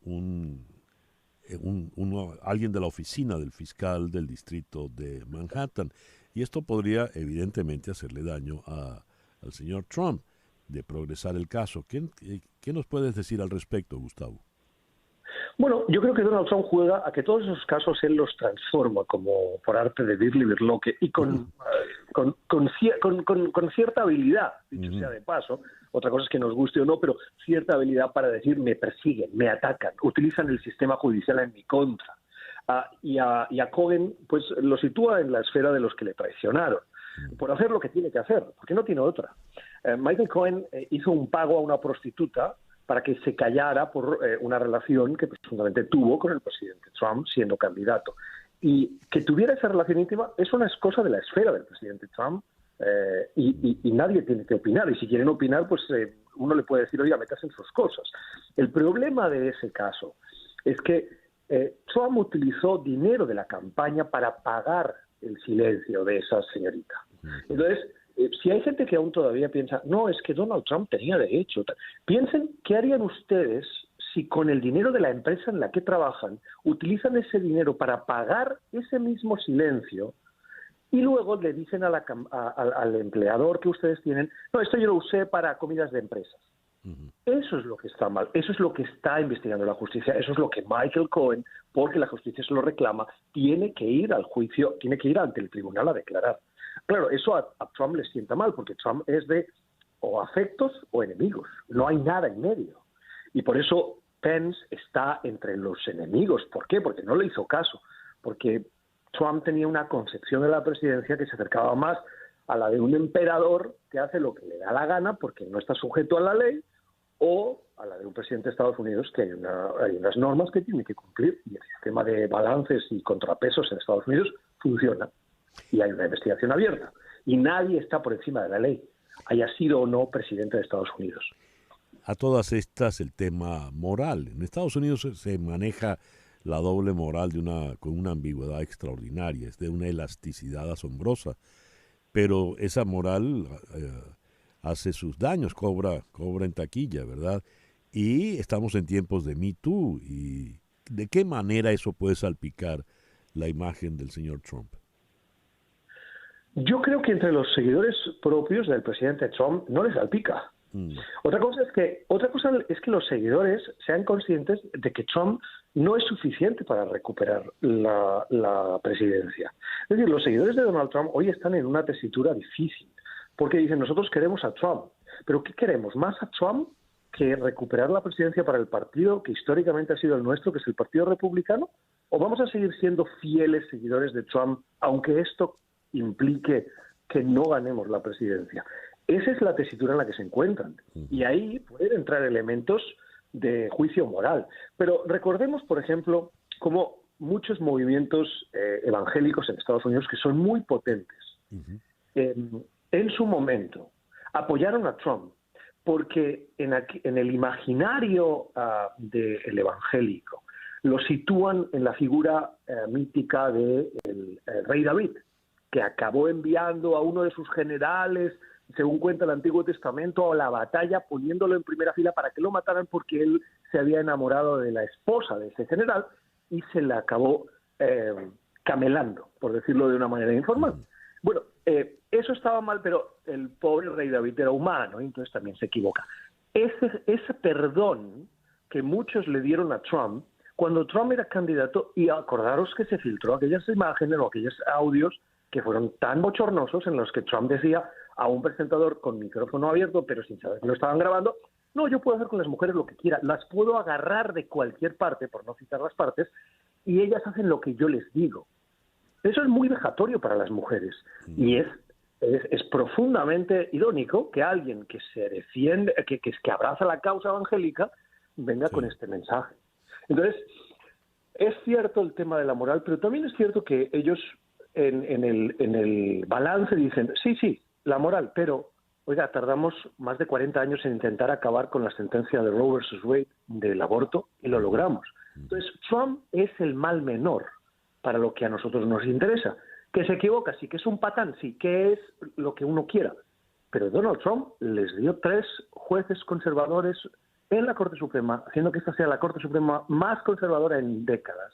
[SPEAKER 2] alguien de la oficina del fiscal del distrito de Manhattan. Y esto podría evidentemente hacerle daño al señor Trump de progresar el caso. ¿Qué nos puedes decir al respecto, Gustavo?
[SPEAKER 8] Bueno, yo creo que Donald Trump juega a que todos esos casos él los transforma como por arte de Birloque y con cierta habilidad, dicho sea de paso. Otra cosa es que nos guste o no, pero cierta habilidad para decir me persiguen, me atacan, utilizan el sistema judicial en mi contra. Y a Cohen pues lo sitúa en la esfera de los que le traicionaron por hacer lo que tiene que hacer, porque no tiene otra. Michael Cohen hizo un pago a una prostituta para que se callara por una relación que presuntamente tuvo con el presidente Trump siendo candidato. Y que tuviera esa relación íntima es una cosa de la esfera del presidente Trump y nadie tiene que opinar. Y si quieren opinar, pues uno le puede decir, oiga, métase en sus cosas. El problema de ese caso es que Trump utilizó dinero de la campaña para pagar el silencio de esa señorita. Entonces, si hay gente que aún todavía piensa, no, es que Donald Trump tenía derecho, piensen qué harían ustedes si con el dinero de la empresa en la que trabajan utilizan ese dinero para pagar ese mismo silencio y luego le dicen al empleador que ustedes tienen, no, esto yo lo usé para comidas de empresas. Eso es lo que está mal, eso es lo que está investigando la justicia, eso es lo que Michael Cohen, porque la justicia se lo reclama, tiene que ir al juicio, tiene que ir ante el tribunal a declarar. Claro, eso a Trump le sienta mal, porque Trump es de o afectos o enemigos, no hay nada en medio. Y por eso Pence está entre los enemigos. ¿Por qué? Porque no le hizo caso, porque Trump tenía una concepción de la presidencia que se acercaba más a la de un emperador que hace lo que le da la gana porque no está sujeto a la ley, o a la de un presidente de Estados Unidos que hay unas normas que tiene que cumplir y el sistema de balances y contrapesos en Estados Unidos funciona y hay una investigación abierta y nadie está por encima de la ley, haya sido o no presidente de Estados Unidos.
[SPEAKER 2] A todas estas el tema moral. En Estados Unidos se maneja la doble moral con una ambigüedad extraordinaria, es de una elasticidad asombrosa, pero esa moral hace sus daños, cobra en taquilla, ¿verdad? Y estamos en tiempos de Me Too. ¿Y de qué manera eso puede salpicar la imagen del señor Trump?
[SPEAKER 8] Yo creo que entre los seguidores propios del presidente Trump no les salpica. Otra cosa es que los seguidores sean conscientes de que Trump no es suficiente para recuperar la presidencia. Es decir, los seguidores de Donald Trump hoy están en una tesitura difícil, porque dicen, nosotros queremos a Trump, pero ¿qué queremos? ¿Más a Trump que recuperar la presidencia para el partido que históricamente ha sido el nuestro, que es el Partido Republicano? ¿O vamos a seguir siendo fieles seguidores de Trump, aunque esto implique que no ganemos la presidencia? Esa es la tesitura en la que se encuentran. Y ahí pueden entrar elementos de juicio moral. Pero recordemos, por ejemplo, cómo muchos movimientos evangélicos en Estados Unidos, que son muy potentes, en su momento apoyaron a Trump porque en el imaginario del evangélico lo sitúan en la figura mítica del rey David, que acabó enviando a uno de sus generales, según cuenta el Antiguo Testamento, a la batalla poniéndolo en primera fila para que lo mataran porque él se había enamorado de la esposa de ese general y se la acabó camelando, por decirlo de una manera informal. Bueno, eso estaba mal, pero el pobre rey David era humano, y entonces también se equivoca. Ese perdón que muchos le dieron a Trump, cuando Trump era candidato, y acordaros que se filtró aquellas imágenes o aquellos audios que fueron tan bochornosos en los que Trump decía a un presentador con micrófono abierto, pero sin saber que lo estaban grabando, no, yo puedo hacer con las mujeres lo que quiera, las puedo agarrar de cualquier parte, por no citar las partes, y ellas hacen lo que yo les digo. Eso es muy vejatorio para las mujeres y es profundamente irónico que alguien que se defiende, que abraza la causa evangélica, venga con este mensaje. Entonces, es cierto el tema de la moral, pero también es cierto que ellos en el balance dicen, sí, la moral, pero, oiga, tardamos más de 40 años en intentar acabar con la sentencia de Roe versus Wade del aborto y lo logramos. Entonces, Trump es el mal menor para lo que a nosotros nos interesa. Que se equivoca, sí, que es un patán, sí, que es lo que uno quiera. Pero Donald Trump les dio 3 jueces conservadores en la Corte Suprema, haciendo que esta sea la Corte Suprema más conservadora en décadas.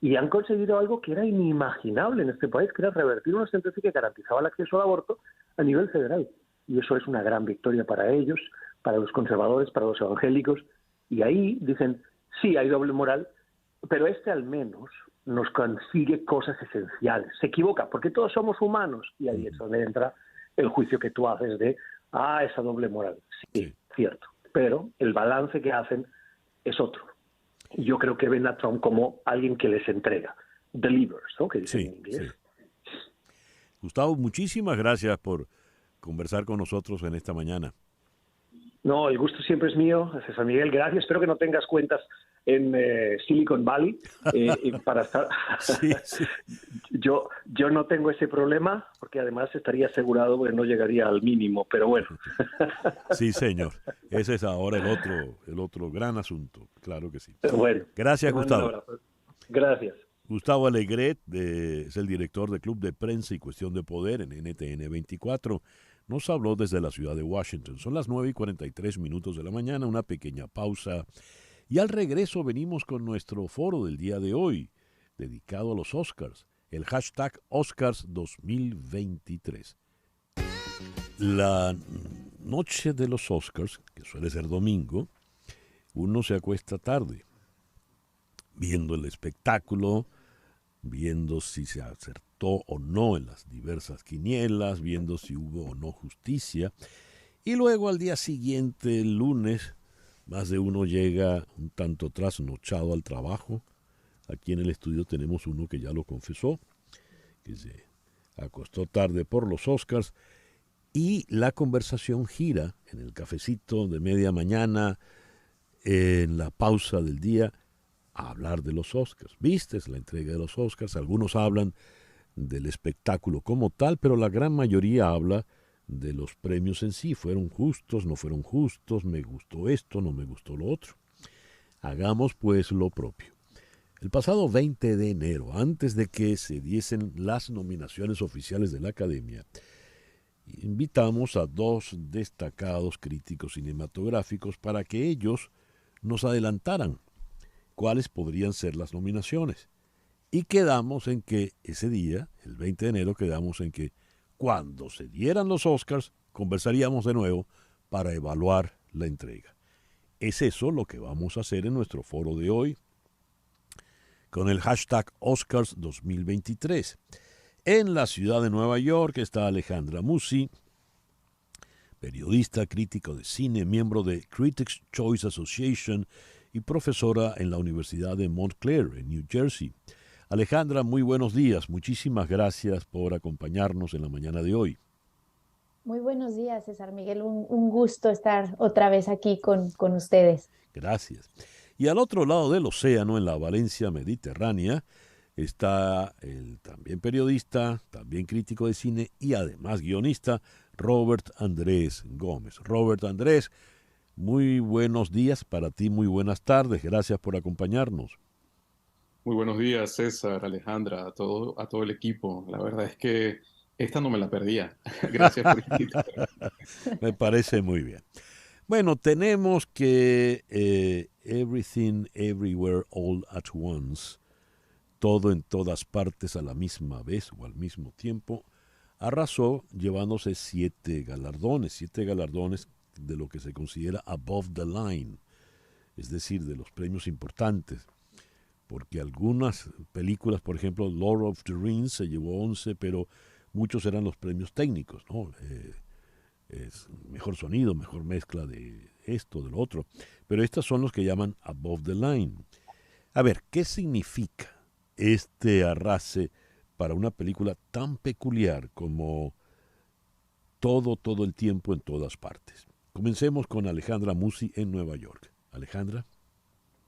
[SPEAKER 8] Y han conseguido algo que era inimaginable en este país, que era revertir una sentencia que garantizaba el acceso al aborto a nivel federal. Y eso es una gran victoria para ellos, para los conservadores, para los evangélicos. Y ahí dicen, sí, hay doble moral, pero este al menos nos consigue cosas esenciales. Se equivoca, porque todos somos humanos. Y ahí es donde entra el juicio que tú haces de, esa doble moral. Sí, cierto. Pero el balance que hacen es otro. Yo creo que ven a Trump como alguien que les entrega, delivers, ¿no? Que dicen en inglés.
[SPEAKER 2] Sí. Gustavo, muchísimas gracias por conversar con nosotros en esta mañana.
[SPEAKER 8] No, el gusto siempre es mío, César Miguel. Gracias. Espero que no tengas cuentas en Silicon Valley para estar.
[SPEAKER 2] Sí.
[SPEAKER 8] Yo no tengo ese problema porque además estaría asegurado porque no llegaría al mínimo. Pero bueno.
[SPEAKER 2] Sí, señor. Ese es ahora el otro gran asunto. Claro que sí.
[SPEAKER 8] Bueno.
[SPEAKER 2] Gracias, Gustavo.
[SPEAKER 8] Gracias.
[SPEAKER 2] Gustavo Alegret es el director del Club de Prensa y Cuestión de Poder en NTN 24. Nos habló desde la ciudad de Washington. Son las 9:43 de la mañana, una pequeña pausa. Y al regreso venimos con nuestro foro del día de hoy, dedicado a los Oscars, el hashtag Oscars 2023. La noche de los Oscars, que suele ser domingo, uno se acuesta tarde, viendo el espectáculo, viendo si se acertó o no en las diversas quinielas, viendo si hubo o no justicia. Y luego al día siguiente, el lunes, más de uno llega un tanto trasnochado al trabajo. Aquí en el estudio tenemos uno que ya lo confesó, que se acostó tarde por los Oscars. Y la conversación gira en el cafecito de media mañana, en la pausa del día, a hablar de los Oscars. ¿Viste la entrega de los Oscars? Algunos hablan del espectáculo como tal, pero la gran mayoría habla de los premios en sí. ¿Fueron justos? ¿No fueron justos? ¿Me gustó esto? ¿No me gustó lo otro? Hagamos pues lo propio. El pasado 20 de enero, antes de que se diesen las nominaciones oficiales de la Academia, invitamos a 2 destacados críticos cinematográficos para que ellos nos adelantaran cuáles podrían ser las nominaciones. Y quedamos en que ese día, el 20 de enero, quedamos en que cuando se dieran los Oscars, conversaríamos de nuevo para evaluar la entrega. Es eso lo que vamos a hacer en nuestro foro de hoy, con el hashtag Oscars 2023. En la ciudad de Nueva York está Alejandra Musi, periodista, crítico de cine, miembro de Critics' Choice Association y profesora en la Universidad de Montclair, en New Jersey. Alejandra, muy buenos días. Muchísimas gracias por acompañarnos en la mañana de hoy.
[SPEAKER 9] Muy buenos días, César Miguel. Un gusto estar otra vez aquí con ustedes.
[SPEAKER 2] Gracias. Y al otro lado del océano, en la Valencia mediterránea, está el también periodista, también crítico de cine y además guionista, Robert Andrés Gómez. Robert Andrés, muy buenos días para ti, muy buenas tardes. Gracias por acompañarnos.
[SPEAKER 10] Muy buenos días, César, Alejandra, a todo el equipo. La verdad es que esta no me la perdía. Gracias por invitarme.
[SPEAKER 2] Me parece muy bien. Bueno, tenemos que Everything, Everywhere, All at Once, todo en todas partes a la misma vez o al mismo tiempo, arrasó llevándose 7 galardones de lo que se considera above the line, es decir, de los premios importantes, porque algunas películas, por ejemplo, Lord of the Rings se llevó 11, pero muchos eran los premios técnicos, ¿no? Es mejor sonido, mejor mezcla de esto, de lo otro, pero estos son los que llaman above the line. A ver, ¿qué significa este arrase para una película tan peculiar como todo el tiempo en todas partes? Comencemos con Alejandra Musi en Nueva York. Alejandra.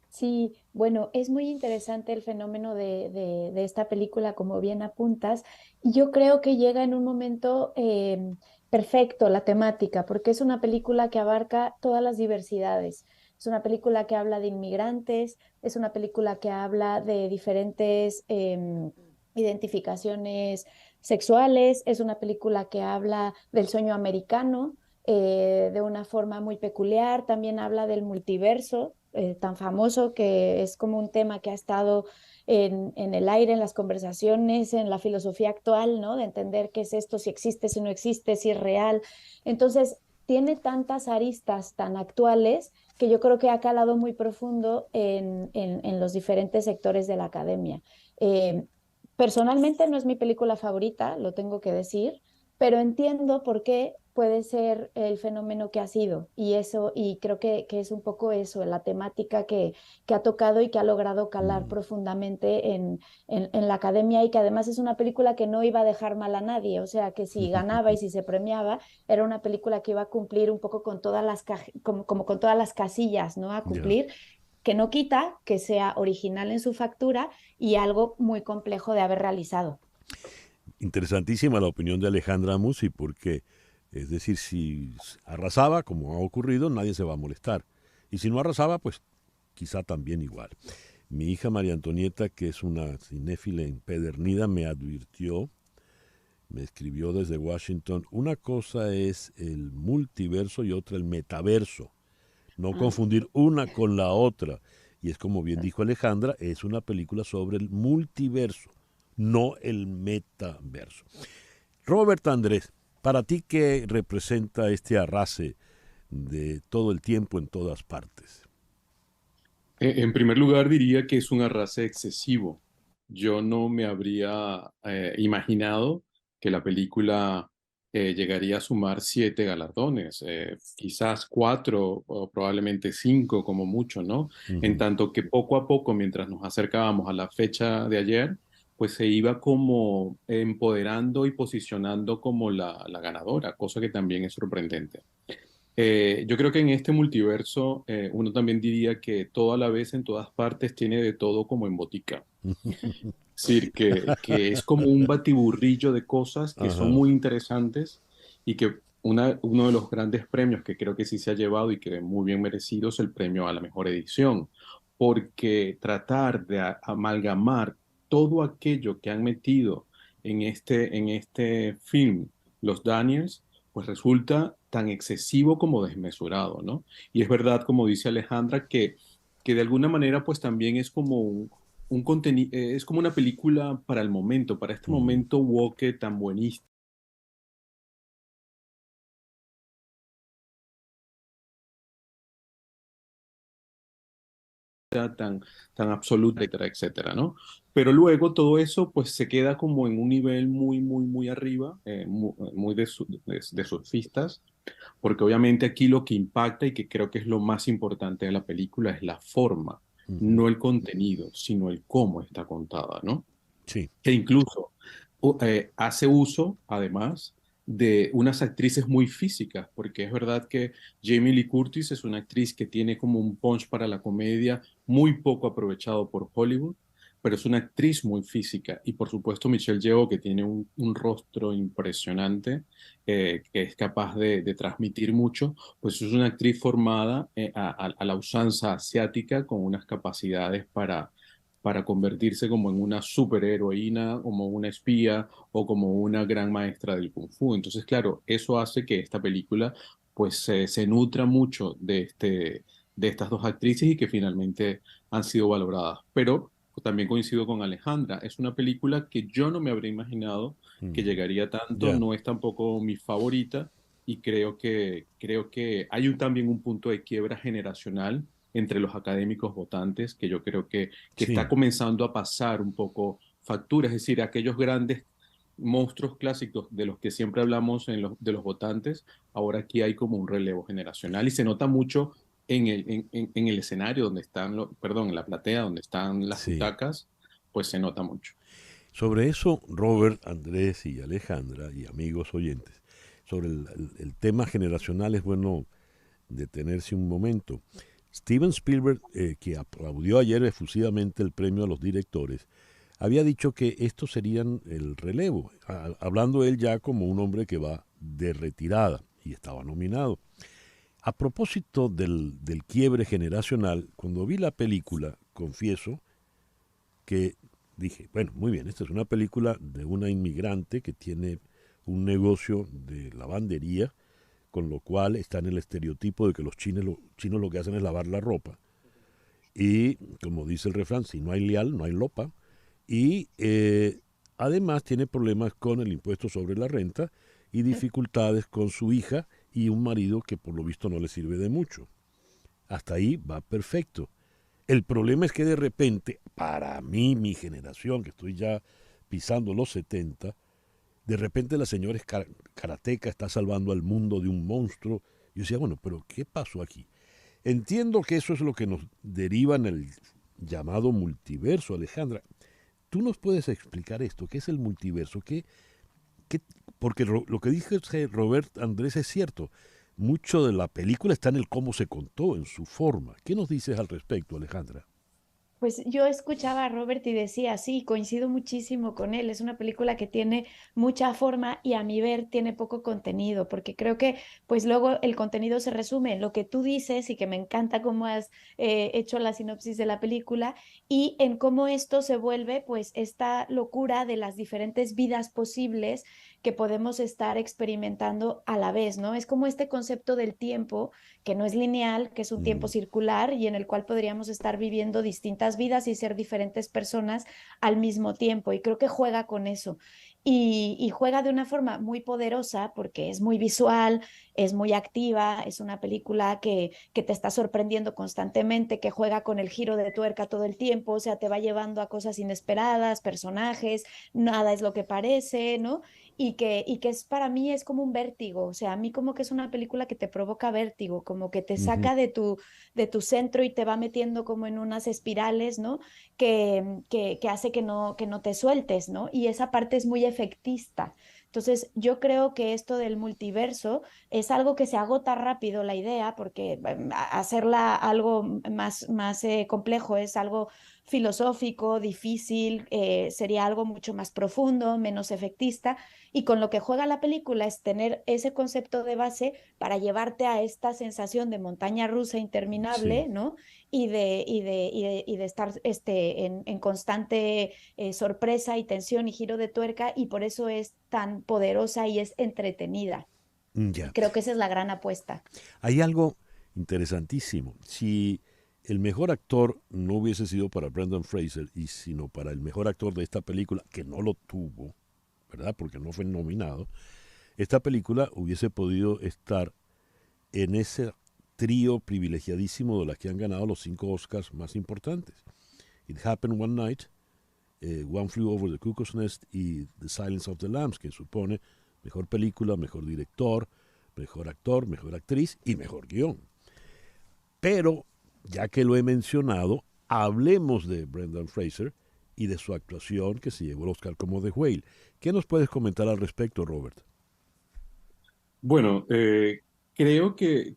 [SPEAKER 9] Sí, bueno, es muy interesante el fenómeno de esta película, como bien apuntas, y yo creo que llega en un momento perfecto la temática, porque es una película que abarca todas las diversidades. Es una película que habla de inmigrantes, es una película que habla de diferentes identificaciones sexuales, es una película que habla del sueño americano de una forma muy peculiar, también habla del multiverso tan famoso, que es como un tema que ha estado en el aire, en las conversaciones, en la filosofía actual, ¿no? De entender qué es esto, si existe, si no existe, si es real. Entonces, tiene tantas aristas tan actuales que yo creo que ha calado muy profundo en los diferentes sectores de la academia. Personalmente no es mi película favorita, lo tengo que decir, pero entiendo por qué puede ser el fenómeno que ha sido y eso, y creo que es un poco eso, la temática que ha tocado y que ha logrado calar profundamente en la academia, y que además es una película que no iba a dejar mal a nadie, o sea que si ganaba y si se premiaba, era una película que iba a cumplir un poco con todas las, como con todas las casillas, ¿no? A cumplir. Yeah. Que no quita que sea original en su factura y algo muy complejo de haber realizado.
[SPEAKER 2] Interesantísima la opinión de Alejandra Musi, porque, es decir, si arrasaba, como ha ocurrido, nadie se va a molestar. Y si no arrasaba, pues quizá también igual. Mi hija María Antonieta, que es una cinéfila empedernida, me advirtió, me escribió desde Washington, una cosa es el multiverso y otra el metaverso. No confundir una con la otra. Y es como bien dijo Alejandra, es una película sobre el multiverso, no el metaverso. Robert Andrés, ¿para ti qué representa este arrase de todo el tiempo en todas partes?
[SPEAKER 10] En primer lugar, diría que es un arrase excesivo. Yo no me habría imaginado que la película llegaría a sumar 7 galardones, quizás 4 o probablemente 5 como mucho, ¿no? En tanto que poco a poco, mientras nos acercábamos a la fecha de ayer, pues se iba como empoderando y posicionando como la ganadora, cosa que también es sorprendente. Yo creo que en este multiverso uno también diría que todo a la vez en todas partes tiene de todo como en botica. Es decir, que es como un batiburrillo de cosas que son muy interesantes y que uno de los grandes premios que creo que sí se ha llevado y que muy bien merecido es el premio a la mejor edición, porque tratar de amalgamar todo aquello que han metido en este film los Daniels, pues resulta tan excesivo como desmesurado, ¿no? Y es verdad, como dice Alejandra, que de alguna manera pues también es como un contenido, es como una película para el momento, para este momento woke tan buenísimo, tan absoluta, etcétera, etcétera, ¿no? Pero luego todo eso pues se queda como en un nivel muy, muy, muy arriba, muy de surfistas, porque obviamente aquí lo que impacta y que creo que es lo más importante de la película es la forma, no el contenido, sino el cómo está contada, ¿no?
[SPEAKER 2] Sí.
[SPEAKER 10] Que incluso hace uso, además, de unas actrices muy físicas, porque es verdad que Jamie Lee Curtis es una actriz que tiene como un punch para la comedia muy poco aprovechado por Hollywood, pero es una actriz muy física. Y por supuesto Michelle Yeoh, que tiene un rostro impresionante, que es capaz de transmitir mucho, pues es una actriz formada a la usanza asiática con unas capacidades para convertirse como en una superheroína, como una espía o como una gran maestra del Kung Fu. Entonces, claro, eso hace que esta película pues se nutra mucho de estas dos actrices y que finalmente han sido valoradas. Pero también coincido con Alejandra, es una película que yo no me habría imaginado que llegaría tanto, no es tampoco mi favorita y creo que hay también un punto de quiebra generacional entre los académicos votantes, que yo creo que está comenzando a pasar un poco factura, es decir, aquellos grandes monstruos clásicos de los que siempre hablamos de los votantes, ahora aquí hay como un relevo generacional y se nota mucho en el escenario donde están, perdón, en la platea donde están las butacas, pues se nota mucho.
[SPEAKER 2] Sobre eso, Robert, Andrés y Alejandra y amigos oyentes, sobre el tema generacional es bueno detenerse un momento. Steven Spielberg, que aplaudió ayer efusivamente el premio a los directores, había dicho que estos serían el relevo, hablando él ya como un hombre que va de retirada y estaba nominado. A propósito del quiebre generacional, cuando vi la película, confieso que dije, bueno, muy bien, esta es una película de una inmigrante que tiene un negocio de lavandería, con lo cual está en el estereotipo de que los chinos lo que hacen es lavar la ropa. Y, como dice el refrán, si no hay lial, no hay lopa. Y además tiene problemas con el impuesto sobre la renta y dificultades con su hija y un marido que por lo visto no le sirve de mucho. Hasta ahí va perfecto. El problema es que de repente, para mí, mi generación, que estoy ya pisando los 70, de repente la señora es karateca, está salvando al mundo de un monstruo. Yo decía, bueno, pero ¿qué pasó aquí? Entiendo que eso es lo que nos deriva en el llamado multiverso, Alejandra. ¿Tú nos puedes explicar esto? ¿Qué es el multiverso? Porque lo que dice Robert Andrés es cierto. Mucho de la película está en el cómo se contó, en su forma. ¿Qué nos dices al respecto, Alejandra?
[SPEAKER 9] Pues yo escuchaba a Robert y decía, sí, coincido muchísimo con él. Es una película que tiene mucha forma y a mi ver tiene poco contenido, porque creo que pues luego el contenido se resume en lo que tú dices y que me encanta cómo has hecho la sinopsis de la película y en cómo esto se vuelve pues esta locura de las diferentes vidas posibles que podemos estar experimentando a la vez, ¿no? Es como este concepto del tiempo que no es lineal, que es un tiempo circular y en el cual podríamos estar viviendo distintas vidas y ser diferentes personas al mismo tiempo. Y creo que juega con eso. Y juega de una forma muy poderosa porque es muy visual, es muy activa, es una película que te está sorprendiendo constantemente, que juega con el giro de tuerca todo el tiempo, o sea, te va llevando a cosas inesperadas, personajes, nada es lo que parece, ¿no? Y que es para mí es como un vértigo, o sea, a mí como que es una película que te provoca vértigo, como que te
[SPEAKER 2] Ujú.
[SPEAKER 9] saca de tu centro y te va metiendo como en unas espirales, ¿no? Que hace que no te sueltes, ¿no? Y esa parte es muy efectista. Entonces, yo creo que esto del multiverso es algo que se agota rápido la idea, porque hacerla algo más complejo es algo filosófico, difícil, sería algo mucho más profundo, menos efectista, y con lo que juega la película es tener ese concepto de base para llevarte a esta sensación de montaña rusa
[SPEAKER 2] Sí.
[SPEAKER 9] interminable, ¿no? Y de estar en constante sorpresa y tensión y giro de tuerca, y por eso es tan poderosa y es entretenida.
[SPEAKER 2] Ya.
[SPEAKER 9] Creo que esa es la gran apuesta.
[SPEAKER 2] Hay algo interesantísimo. Si el mejor actor no hubiese sido para Brendan Fraser, y sino para el mejor actor de esta película, que no lo tuvo, ¿verdad? Porque no fue nominado, esta película hubiese podido estar en ese trío privilegiadísimo de las que han ganado los 5 Oscars más importantes. It Happened One Night, One Flew Over the Cuckoo's Nest y The Silence of the Lambs, que supone mejor película, mejor director, mejor actor, mejor actriz y mejor guión. Pero, ya que lo he mencionado, hablemos de Brendan Fraser y de su actuación que se llevó el Oscar como The Whale. ¿Qué nos puedes comentar al respecto, Robert?
[SPEAKER 10] Bueno, creo que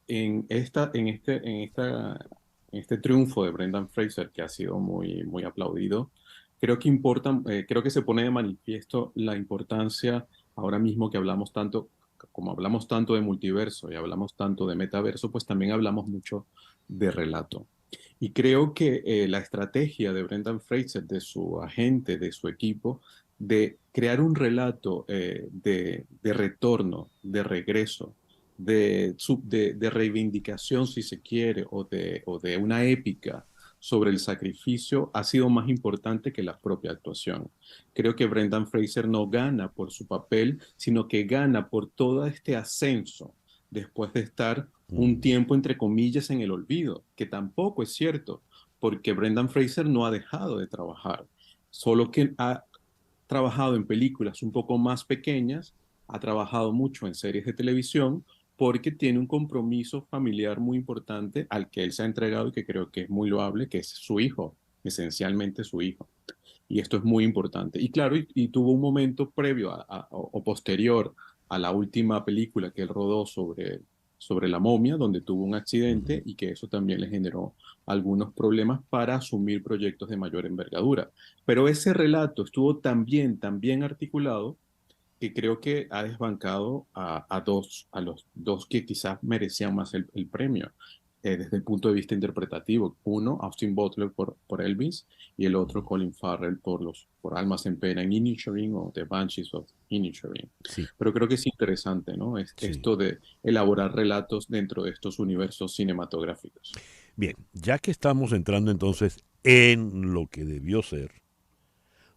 [SPEAKER 10] en este triunfo de Brendan Fraser, que ha sido muy, muy aplaudido, creo que se pone de manifiesto la importancia ahora mismo que hablamos tanto, como hablamos tanto de multiverso y hablamos tanto de metaverso, pues también hablamos mucho de relato. Y creo que la estrategia de Brendan Fraser, de su agente, de su equipo, de crear un relato de retorno, de regreso, de reivindicación, si se quiere, o de una épica sobre el sacrificio, ha sido más importante que la propia actuación. Creo que Brendan Fraser no gana por su papel, sino que gana por todo este ascenso después de estar un tiempo, entre comillas, en el olvido, que tampoco es cierto, porque Brendan Fraser no ha dejado de trabajar, solo que ha trabajado en películas un poco más pequeñas, ha trabajado mucho en series de televisión, porque tiene un compromiso familiar muy importante al que él se ha entregado y que creo que es muy loable, que es su hijo, esencialmente su hijo. Y esto es muy importante. Y claro, y tuvo un momento previo o posterior a la última película que él rodó sobre la momia, donde tuvo un accidente y que eso también le generó algunos problemas para asumir proyectos de mayor envergadura. Pero ese relato estuvo tan bien articulado que creo que ha desbancado a los dos que quizás merecían más el premio desde el punto de vista interpretativo. Uno, Austin Butler por Elvis, y el otro, Colin Farrell por Almas en Pena en Inisherin o The Banshees of Inisherin.
[SPEAKER 2] Sí,
[SPEAKER 10] Pero creo que es interesante, ¿no?
[SPEAKER 2] sí.
[SPEAKER 10] Esto de elaborar relatos dentro de estos universos cinematográficos.
[SPEAKER 2] Bien, ya que estamos entrando entonces en lo que debió ser,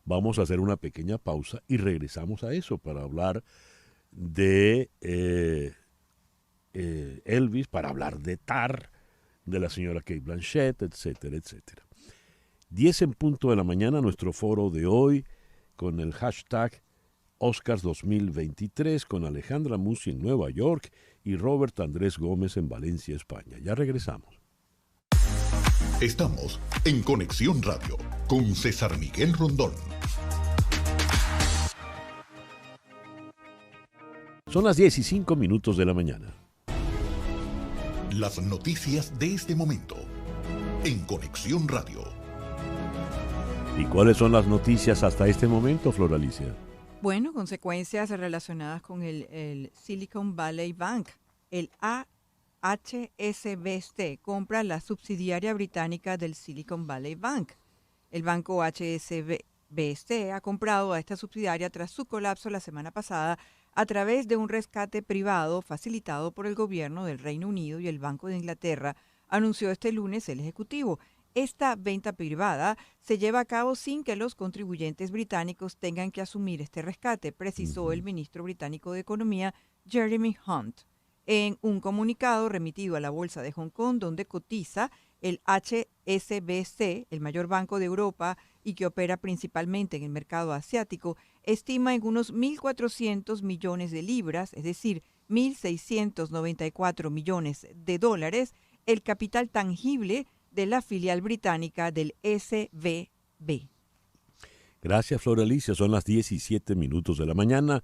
[SPEAKER 2] vamos a hacer una pequeña pausa y regresamos a eso para hablar de Elvis, para hablar de Tar, de la señora Kate Blanchett, etcétera, etcétera. 10 en punto de la mañana, nuestro foro de hoy con el hashtag Oscars 2023 con Alejandra Musi en Nueva York y Robert Andrés Gómez en Valencia, España. Ya regresamos.
[SPEAKER 1] Estamos en Conexión Radio con César Miguel Rondón.
[SPEAKER 2] Son las 10:05 de la mañana.
[SPEAKER 1] Las noticias de este momento en Conexión Radio.
[SPEAKER 2] ¿Y cuáles son las noticias hasta este momento, Flor Alicia?
[SPEAKER 3] Bueno, consecuencias relacionadas con el Silicon Valley Bank. El HSBC compra la subsidiaria británica del Silicon Valley Bank. El banco HSBC ha comprado a esta subsidiaria tras su colapso la semana pasada a través de un rescate privado facilitado por el gobierno del Reino Unido y el Banco de Inglaterra, anunció este lunes el Ejecutivo. Esta venta privada se lleva a cabo sin que los contribuyentes británicos tengan que asumir este rescate, precisó el ministro británico de Economía, Jeremy Hunt, en un comunicado remitido a la Bolsa de Hong Kong, donde cotiza el HSBC, el mayor banco de Europa y que opera principalmente en el mercado asiático, estima en unos 1.400 millones de libras, es decir, 1.694 millones de dólares, el capital tangible de la filial británica del SVB.
[SPEAKER 2] Gracias, Flor Alicia. Son las 17 minutos de la mañana.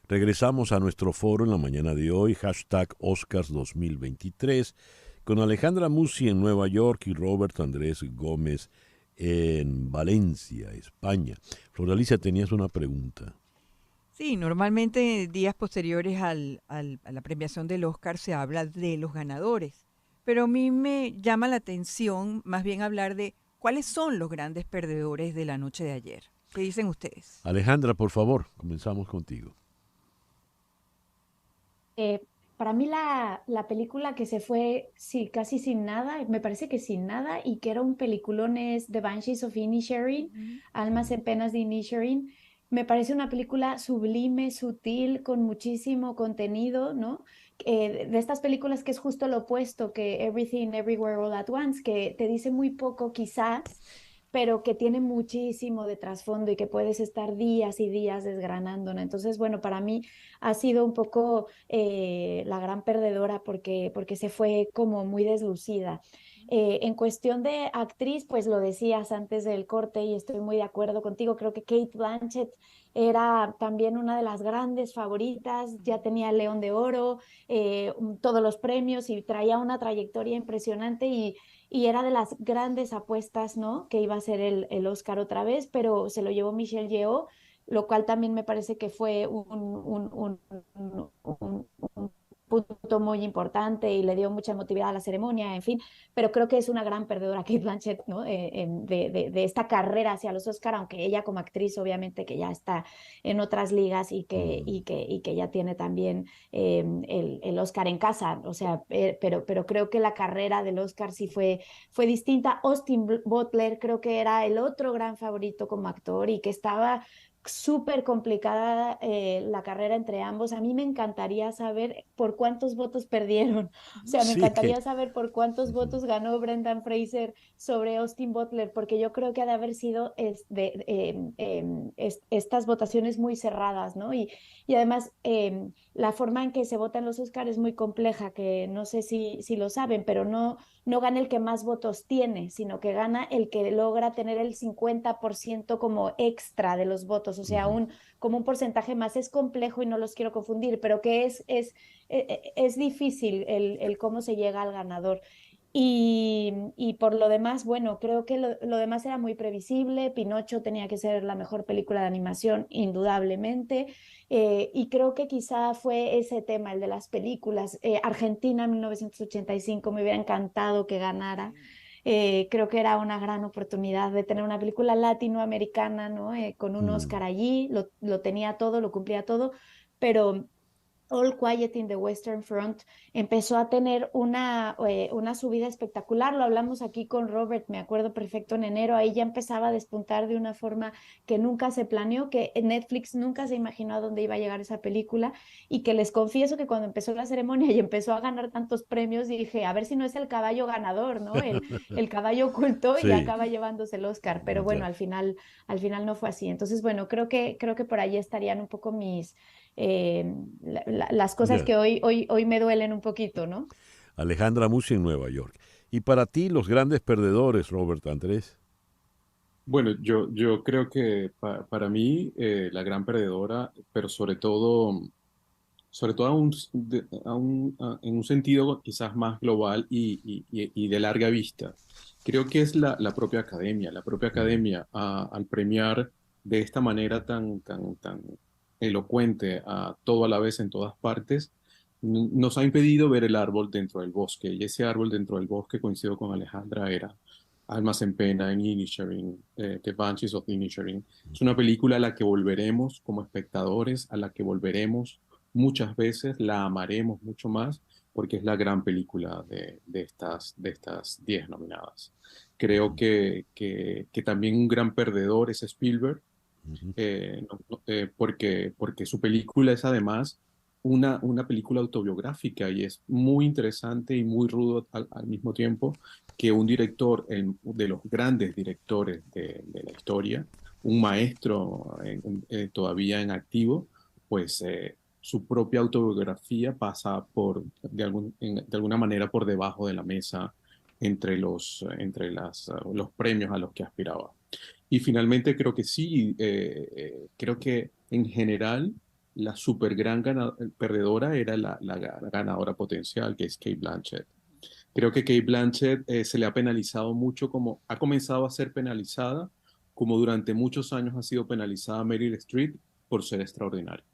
[SPEAKER 2] Regresamos a nuestro foro en la mañana de hoy, hashtag Oscars 2023, con Alejandra Musi en Nueva York y Robert Andrés Gómez en Valencia, España. Flor Alicia, tenías una pregunta.
[SPEAKER 3] Sí, normalmente días posteriores a la premiación del Oscar se habla de los ganadores, pero a mí me llama la atención más bien hablar de cuáles son los grandes perdedores de la noche de ayer. ¿Qué dicen ustedes?
[SPEAKER 2] Alejandra, por favor, comenzamos contigo.
[SPEAKER 9] Para mí la película que se fue casi sin nada, me parece que sin nada, y que era un peliculón, es The Banshees of Inisherin, Almas en Penas de Inisherin. Me parece una película sublime, sutil, con muchísimo contenido, ¿no? De estas películas que es justo lo opuesto que Everything, Everywhere, All at Once, que te dice muy poco quizás, pero que tiene muchísimo de trasfondo y que puedes estar días y días desgranando, ¿no? Entonces, bueno, para mí ha sido un poco la gran perdedora porque se fue como muy deslucida. En cuestión de actriz, pues lo decías antes del corte y estoy muy de acuerdo contigo, creo que Kate Blanchett era también una de las grandes favoritas, ya tenía el León de Oro, todos los premios y traía una trayectoria impresionante y era de las grandes apuestas, ¿no? Que iba a ser el Oscar otra vez, pero se lo llevó Michelle Yeoh, lo cual también me parece que fue un punto muy importante y le dio mucha emotividad a la ceremonia, en fin, pero creo que es una gran perdedora Kate Blanchett, ¿no? De esta carrera hacia los Oscar, aunque ella como actriz obviamente que ya está en otras ligas y que ya tiene también el Oscar en casa, o sea, pero creo que la carrera del Oscar sí fue distinta. Austin Butler creo que era el otro gran favorito como actor y que estaba súper complicada la carrera entre ambos. A mí me encantaría saber por cuántos votos perdieron. O sea, me encantaría saber por cuántos votos ganó Brendan Fraser sobre Austin Butler, porque yo creo que ha de haber sido estas votaciones muy cerradas, ¿no? Y además la forma en que se votan los Oscars es muy compleja, que no sé si lo saben, pero no gana el que más votos tiene, sino que gana el que logra tener el 50% como extra de los votos, o sea, como un porcentaje más. Es complejo y no los quiero confundir, pero que es difícil el cómo se llega al ganador. Y por lo demás, bueno, creo que lo demás era muy previsible. Pinocho tenía que ser la mejor película de animación, indudablemente. Y creo que quizá fue ese tema, el de las películas. Argentina 1985, me hubiera encantado que ganara. Creo que era una gran oportunidad de tener una película latinoamericana, ¿no? Con un Oscar allí, lo tenía todo, lo cumplía todo, pero All Quiet in the Western Front empezó a tener una subida espectacular. Lo hablamos aquí con Robert, me acuerdo perfecto, en enero. Ahí ya empezaba a despuntar de una forma que nunca se planeó, que Netflix nunca se imaginó a dónde iba a llegar esa película, y que les confieso que cuando empezó la ceremonia y empezó a ganar tantos premios, dije, a ver si no es el caballo ganador, ¿no? El caballo oculto y
[SPEAKER 2] Sí,
[SPEAKER 9] acaba llevándose el Oscar. Pero bueno,
[SPEAKER 2] ya.
[SPEAKER 9] al final no fue así. Entonces, bueno, creo que por ahí estarían un poco eh, las cosas
[SPEAKER 2] Ya.
[SPEAKER 9] que hoy me duelen un poquito, ¿no?
[SPEAKER 2] Alejandra Musi en Nueva York. Y para ti, los grandes perdedores, Robert Andrés.
[SPEAKER 10] Bueno, yo creo que para mí la gran perdedora, pero sobre todo en un sentido quizás más global y de larga vista, creo que es la propia academia. La propia
[SPEAKER 2] Ujú.
[SPEAKER 10] academia, al premiar de esta manera tan elocuente a todo a la vez en todas partes, nos ha impedido ver el árbol dentro del bosque. Y ese árbol dentro del bosque, coincido con Alejandra, era Almas en Pena, en Inisherin, The Banshees of Inisherin. Es una película a la que volveremos como espectadores, a la que volveremos muchas veces, la amaremos mucho más porque es la gran película de estas 10 nominadas. Creo
[SPEAKER 2] Ujú.
[SPEAKER 10] que también un gran perdedor es Spielberg,
[SPEAKER 2] Ujú.
[SPEAKER 10] porque su película es además una película autobiográfica y es muy interesante y muy rudo al mismo tiempo que un director, de los grandes directores de la historia, un maestro todavía en activo, pues su propia autobiografía pasa de alguna manera por debajo de la mesa entre los premios a los que aspiraba. Y finalmente creo que sí, creo que en general la super gran perdedora era la ganadora potencial, que es Kate Blanchett. Creo que Kate Blanchett se le ha penalizado mucho, como ha comenzado a ser penalizada, como durante muchos años ha sido penalizada Meryl Streep por ser extraordinaria.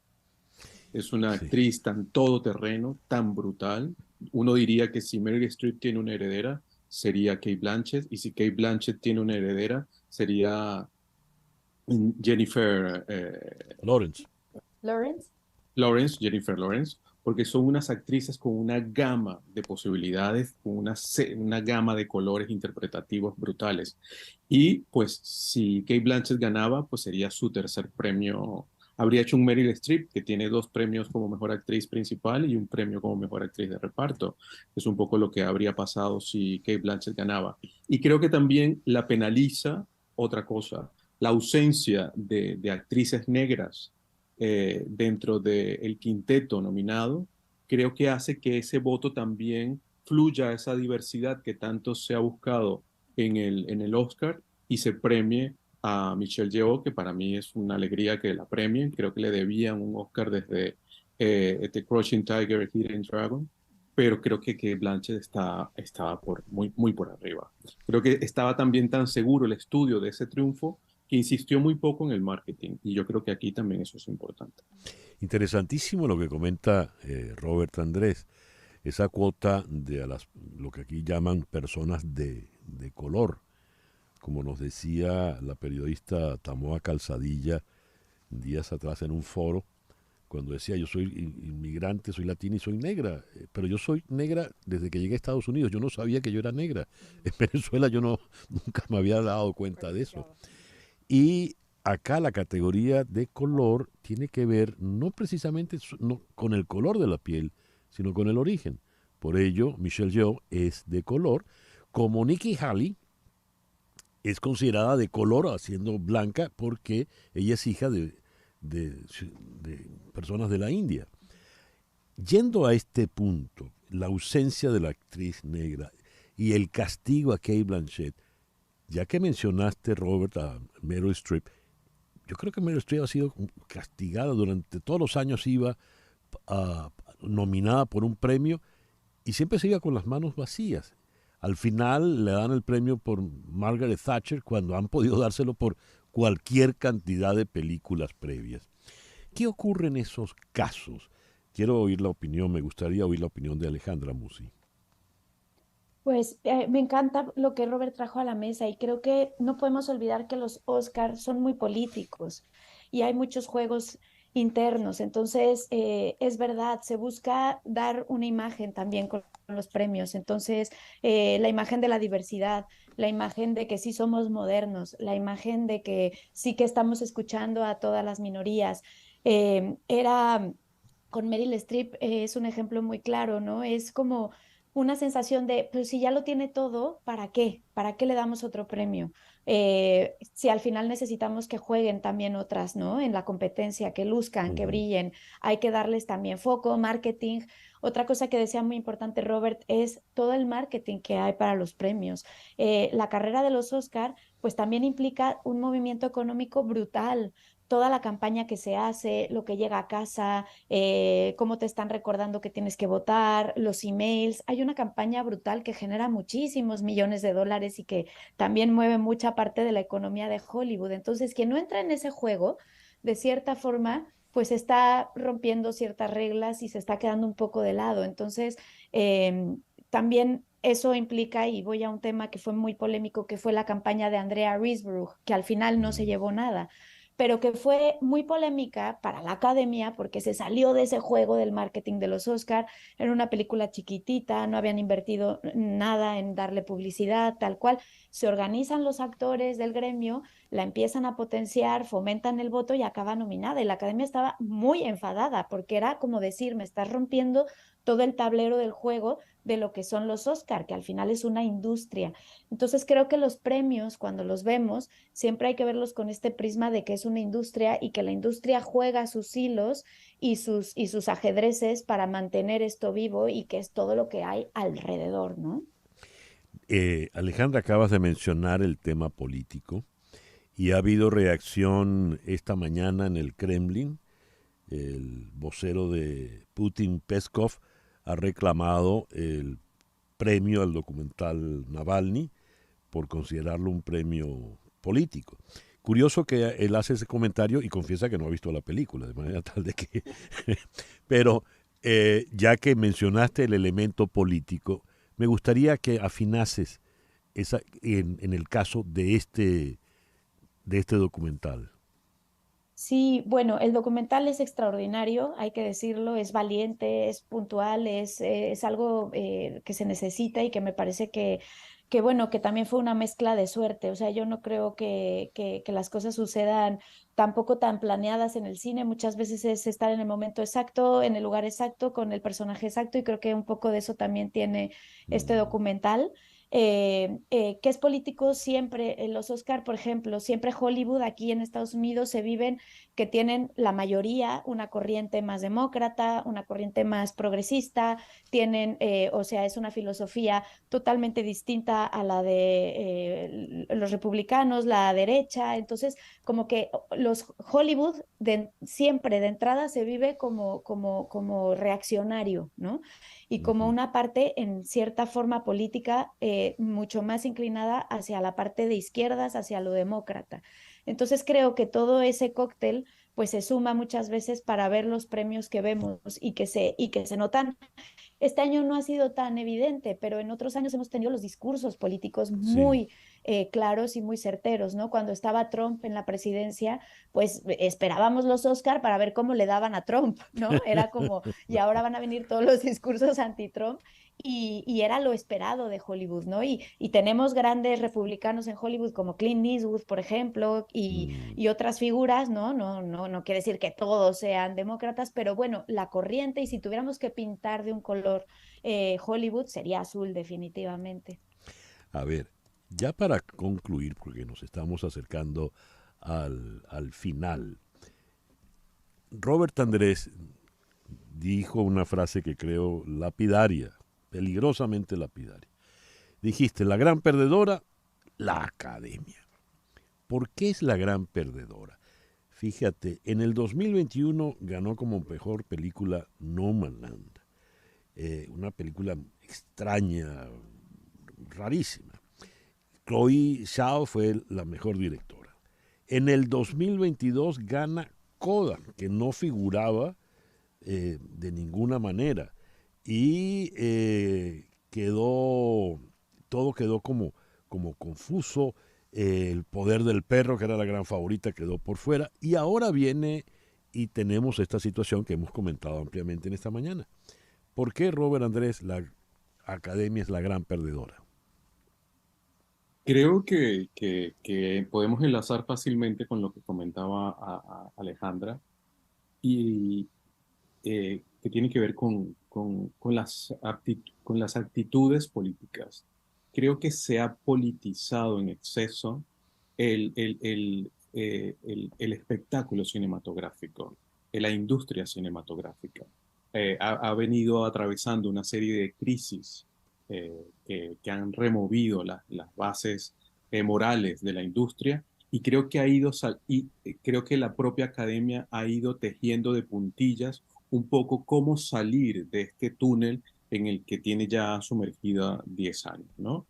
[SPEAKER 10] Es una
[SPEAKER 2] Sí.
[SPEAKER 10] actriz tan todoterreno, tan brutal. Uno diría que si Meryl Streep tiene una heredera, sería Kate Blanchett, y si Kate Blanchett tiene una heredera, sería Jennifer
[SPEAKER 2] Lawrence.
[SPEAKER 9] Lawrence.
[SPEAKER 10] Jennifer Lawrence, porque son unas actrices con una gama de posibilidades, con una gama de colores interpretativos brutales. Y pues si Kate Blanchett ganaba, pues sería su tercer premio. Habría hecho un Meryl Streep, que tiene 2 premios como mejor actriz principal y un premio como mejor actriz de reparto. Es un poco lo que habría pasado si Kate Blanchett ganaba. Y creo que también la penaliza otra cosa, la ausencia de actrices negras dentro del quinteto nominado, creo que hace que ese voto también fluya a esa diversidad que tanto se ha buscado en el Oscar y se premie a Michelle Yeoh, que para mí es una alegría que la premien. Creo que le debían un Oscar desde The Crouching Tiger, Hidden Dragon, pero creo que Blanchett estaba muy por arriba. Creo que estaba también tan seguro el estudio de ese triunfo que insistió muy poco en el marketing, y yo creo que aquí también eso es importante.
[SPEAKER 2] Interesantísimo lo que comenta Robert Andrés. Esa cuota de lo que aquí llaman personas de color. Como nos decía la periodista Tamoa Calzadilla días atrás en un foro, cuando decía yo soy inmigrante, soy latina y soy negra, pero yo soy negra desde que llegué a Estados Unidos, yo no sabía que yo era negra. En Venezuela yo nunca me había dado cuenta de eso. Y acá la categoría de color tiene que ver no precisamente no con el color de la piel, sino con el origen. Por ello, Michelle Yeoh es de color, como Nikki Haley es considerada de color, siendo blanca, porque ella es hija de, de personas de la India. Yendo a este punto, la ausencia de la actriz negra y el castigo a Kate Blanchett, ya que mencionaste, Robert, a Meryl Streep, yo creo que Meryl Streep ha sido castigada durante todos los años, iba nominada por un premio y siempre se iba con las manos vacías. Al final le dan el premio por Margaret Thatcher cuando han podido dárselo por cualquier cantidad de películas previas. ¿Qué ocurre en esos casos? Quiero oír la opinión, me gustaría oír la opinión de Alejandra Musi.
[SPEAKER 9] Pues me encanta lo que Robert trajo a la mesa y creo que no podemos olvidar que los Oscars son muy políticos y hay muchos juegos internos. Entonces, es verdad, se busca dar una imagen también con los premios. Entonces, la imagen de la diversidad, la imagen de que sí somos modernos, la imagen de que sí que estamos escuchando a todas las minorías. Era con Meryl Streep, es un ejemplo muy claro, ¿no? Es como una sensación de, pues si ya lo tiene todo, ¿para qué? ¿Para qué le damos otro premio? Si al final necesitamos que jueguen también otras, ¿no? En la competencia, que luzcan, que brillen, hay que darles también foco, marketing. Otra cosa que decía muy importante Robert es todo el marketing que hay para los premios. La carrera de los Oscar, pues también implica un movimiento económico brutal, toda la campaña que se hace, lo que llega a casa, cómo te están recordando que tienes que votar, los emails. Hay una campaña brutal que genera muchísimos millones de dólares y que también mueve mucha parte de la economía de Hollywood. Entonces, quien no entra en ese juego, de cierta forma, pues está rompiendo ciertas reglas y se está quedando un poco de lado. Entonces, también eso implica, y voy a un tema que fue muy polémico, que fue la campaña de Andrea Riseborough, que al final no se llevó nada, pero que fue muy polémica para la academia porque se salió de ese juego del marketing de los Oscar. Era una película chiquitita, no habían invertido nada en darle publicidad, tal cual. Se organizan los actores del gremio, la empiezan a potenciar, fomentan el voto y acaba nominada. Y la academia estaba muy enfadada porque era como decir, me estás rompiendo todo el tablero del juego de lo que son los Oscar, que al final es una industria. Entonces creo que los premios, cuando los vemos, siempre hay que verlos con este prisma de que es una industria y que la industria juega sus hilos y sus ajedrezes para mantener esto vivo y que es todo lo que hay alrededor, ¿no?
[SPEAKER 2] Alejandra, acabas de mencionar el tema político y ha habido reacción esta mañana en el Kremlin. El vocero de Putin, Peskov, ha reclamado el premio al documental Navalny por considerarlo un premio político. Curioso que él hace ese comentario y confiesa que no ha visto la película, de manera tal de que... Pero ya que mencionaste el elemento político, me gustaría que afinases en el caso de este documental.
[SPEAKER 9] Sí, bueno, el documental es extraordinario, hay que decirlo, es valiente, es puntual, es algo que se necesita y que me parece que, bueno, que también fue una mezcla de suerte. O sea, yo no creo que las cosas sucedan tampoco tan planeadas en el cine. Muchas veces es estar en el momento exacto, en el lugar exacto, con el personaje exacto, y creo que un poco de eso también tiene este documental. Que es político siempre, los Oscar, por ejemplo, siempre Hollywood aquí en Estados Unidos se viven que tienen la mayoría una corriente más demócrata, una corriente más progresista, tienen, o sea, es una filosofía totalmente distinta a la de los republicanos, la derecha. Entonces, como que los Hollywood siempre de entrada se vive como reaccionario, ¿no? Y como una parte en cierta forma política mucho más inclinada hacia la parte de izquierdas, hacia lo demócrata. Entonces creo que todo ese cóctel pues se suma muchas veces para ver los premios que vemos y que se notan. Este año no ha sido tan evidente, pero en otros años hemos tenido los discursos políticos muy claros y muy certeros, ¿no? Cuando estaba Trump en la presidencia, pues esperábamos los Oscar para ver cómo le daban a Trump, ¿no? Era como, y ahora van a venir todos los discursos anti-Trump. Y era lo esperado de Hollywood, ¿no? Y tenemos grandes republicanos en Hollywood como Clint Eastwood, por ejemplo, y otras figuras, ¿no? No quiere decir que todos sean demócratas, pero bueno, la corriente, y si tuviéramos que pintar de un color Hollywood, sería azul definitivamente.
[SPEAKER 2] A ver, ya para concluir, porque nos estamos acercando al final, Robert Andrés dijo una frase que creo lapidaria, peligrosamente lapidaria. Dijiste, la gran perdedora, la academia. ¿Por qué es la gran perdedora? Fíjate, en el 2021 ganó como mejor película No Man Land. Una película extraña, rarísima. Chloe Zhao fue la mejor directora. En el 2022 gana Coda, que no figuraba de ninguna manera. Y todo quedó como confuso. El poder del perro, que era la gran favorita, quedó por fuera. Y ahora viene y tenemos esta situación que hemos comentado ampliamente en esta mañana. ¿Por qué, Robert Andrés, la Academia es la gran perdedora?
[SPEAKER 10] Creo que podemos enlazar fácilmente con lo que comentaba Alejandra y que tiene que ver con las actitudes políticas. Creo que se ha politizado en exceso el espectáculo cinematográfico, la industria cinematográfica. Ha venido atravesando una serie de crisis que han removido las bases morales de la industria y creo que la propia academia ha ido tejiendo de puntillas un poco cómo salir de este túnel en el que tiene ya sumergida 10 años, ¿no?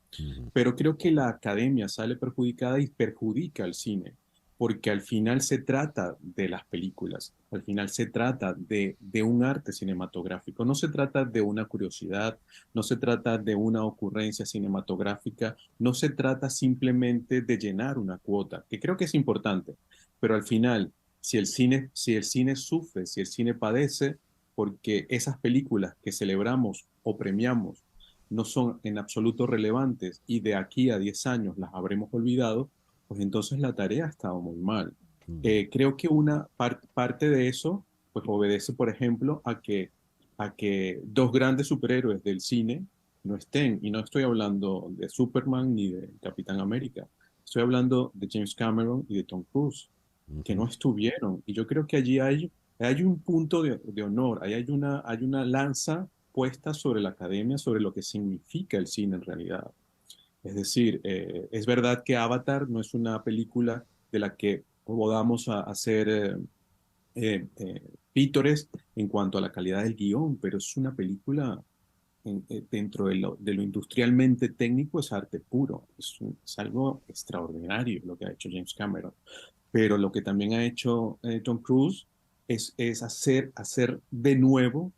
[SPEAKER 10] Pero creo que la academia sale perjudicada y perjudica al cine, porque al final se trata de las películas, al final se trata de un arte cinematográfico, no se trata de una curiosidad, no se trata de una ocurrencia cinematográfica, no se trata simplemente de llenar una cuota, que creo que es importante, pero al final, si el cine sufre, si el cine padece, porque esas películas que celebramos o premiamos no son en absoluto relevantes y de aquí a 10 años las habremos olvidado, pues entonces la tarea ha estado muy mal. Creo que una parte de eso pues obedece, por ejemplo, a que dos grandes superhéroes del cine no estén, y no estoy hablando de Superman ni de Capitán América, estoy hablando de James Cameron y de Tom Cruise, que no estuvieron. Y yo creo que allí hay un punto de honor, hay una lanza puesta sobre la academia, sobre lo que significa el cine en realidad. Es decir, es verdad que Avatar no es una película de la que podamos hacer vítores en cuanto a la calidad del guión, pero es una película dentro de lo industrialmente técnico, es arte puro, es algo extraordinario lo que ha hecho James Cameron. Pero lo que también ha hecho Tom Cruise es hacer de nuevo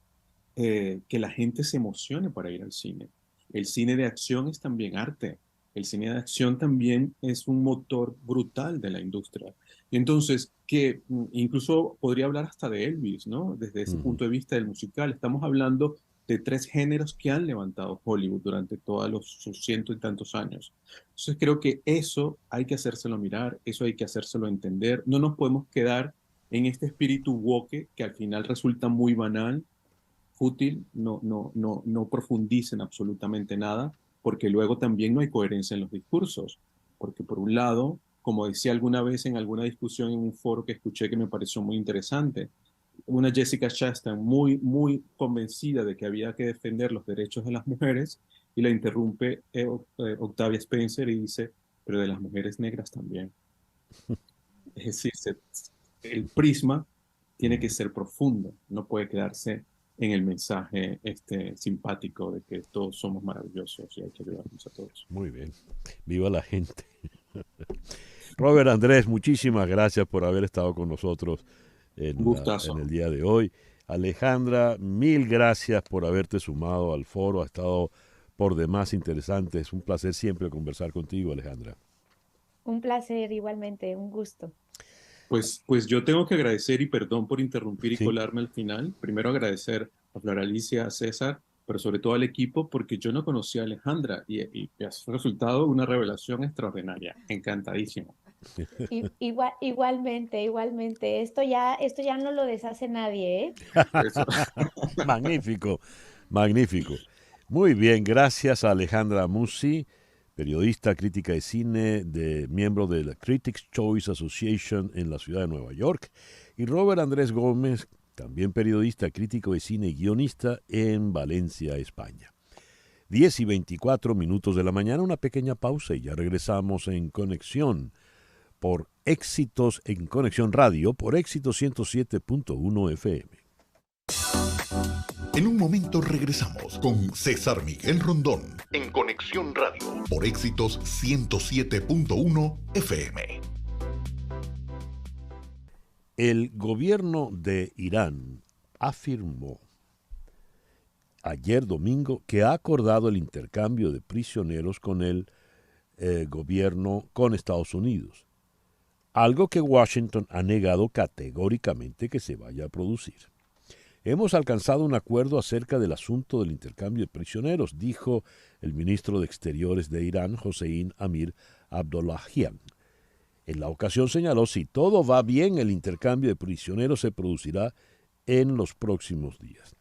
[SPEAKER 10] que la gente se emocione para ir al cine. El cine de acción es también arte. El cine de acción también es un motor brutal de la industria. Y entonces, que incluso podría hablar hasta de Elvis, ¿no? Desde ese punto de vista del musical. Estamos hablando de 3 géneros que han levantado Hollywood durante todos sus 100 y tantos años. Entonces creo que eso hay que hacérselo mirar, eso hay que hacérselo entender. No nos podemos quedar en este espíritu woke que al final resulta muy banal, fútil, no profundicen absolutamente nada, porque luego también no hay coherencia en los discursos. Porque por un lado, como decía alguna vez en alguna discusión en un foro que escuché que me pareció muy interesante, una Jessica Chastain muy, muy convencida de que había que defender los derechos de las mujeres y la interrumpe Octavia Spencer y dice, pero de las mujeres negras también. Es decir, el prisma tiene que ser profundo, no puede quedarse en el mensaje simpático de que todos somos maravillosos y hay que ayudarnos a todos.
[SPEAKER 2] Muy bien. Viva la gente. Robert Andrés, muchísimas gracias por haber estado con nosotros en el día de hoy. Alejandra, 1000 gracias por haberte sumado al foro. Ha estado por demás interesante. Es un placer siempre conversar contigo, Alejandra.
[SPEAKER 9] Un placer igualmente, un gusto.
[SPEAKER 10] Pues yo tengo que agradecer y perdón por interrumpir y colarme al final. Primero agradecer a Flor Alicia, a César, pero sobre todo al equipo porque yo no conocía a Alejandra y ha resultado una revelación extraordinaria. Encantadísimo.
[SPEAKER 9] Igualmente. Esto ya no lo deshace nadie, ¿eh?
[SPEAKER 2] Magnífico. Muy bien, gracias a Alejandra Musi, periodista, crítica de cine, miembro de la Critics' Choice Association en la ciudad de Nueva York, y Robert Andrés Gómez, también periodista, crítico de cine y guionista en Valencia, España. 10:24 de la mañana, una pequeña pausa y ya regresamos en Conexión por Éxitos en Conexión Radio, por Éxitos 107.1 FM.
[SPEAKER 1] En un momento regresamos con César Miguel Rondón en Conexión Radio por Éxitos 107.1 FM.
[SPEAKER 2] El gobierno de Irán afirmó ayer domingo que ha acordado el intercambio de prisioneros con el gobierno con Estados Unidos, algo que Washington ha negado categóricamente que se vaya a producir. Hemos alcanzado un acuerdo acerca del asunto del intercambio de prisioneros, dijo el ministro de Exteriores de Irán, Hossein Amir Abdollahian. En la ocasión señaló, si todo va bien, el intercambio de prisioneros se producirá en los próximos días.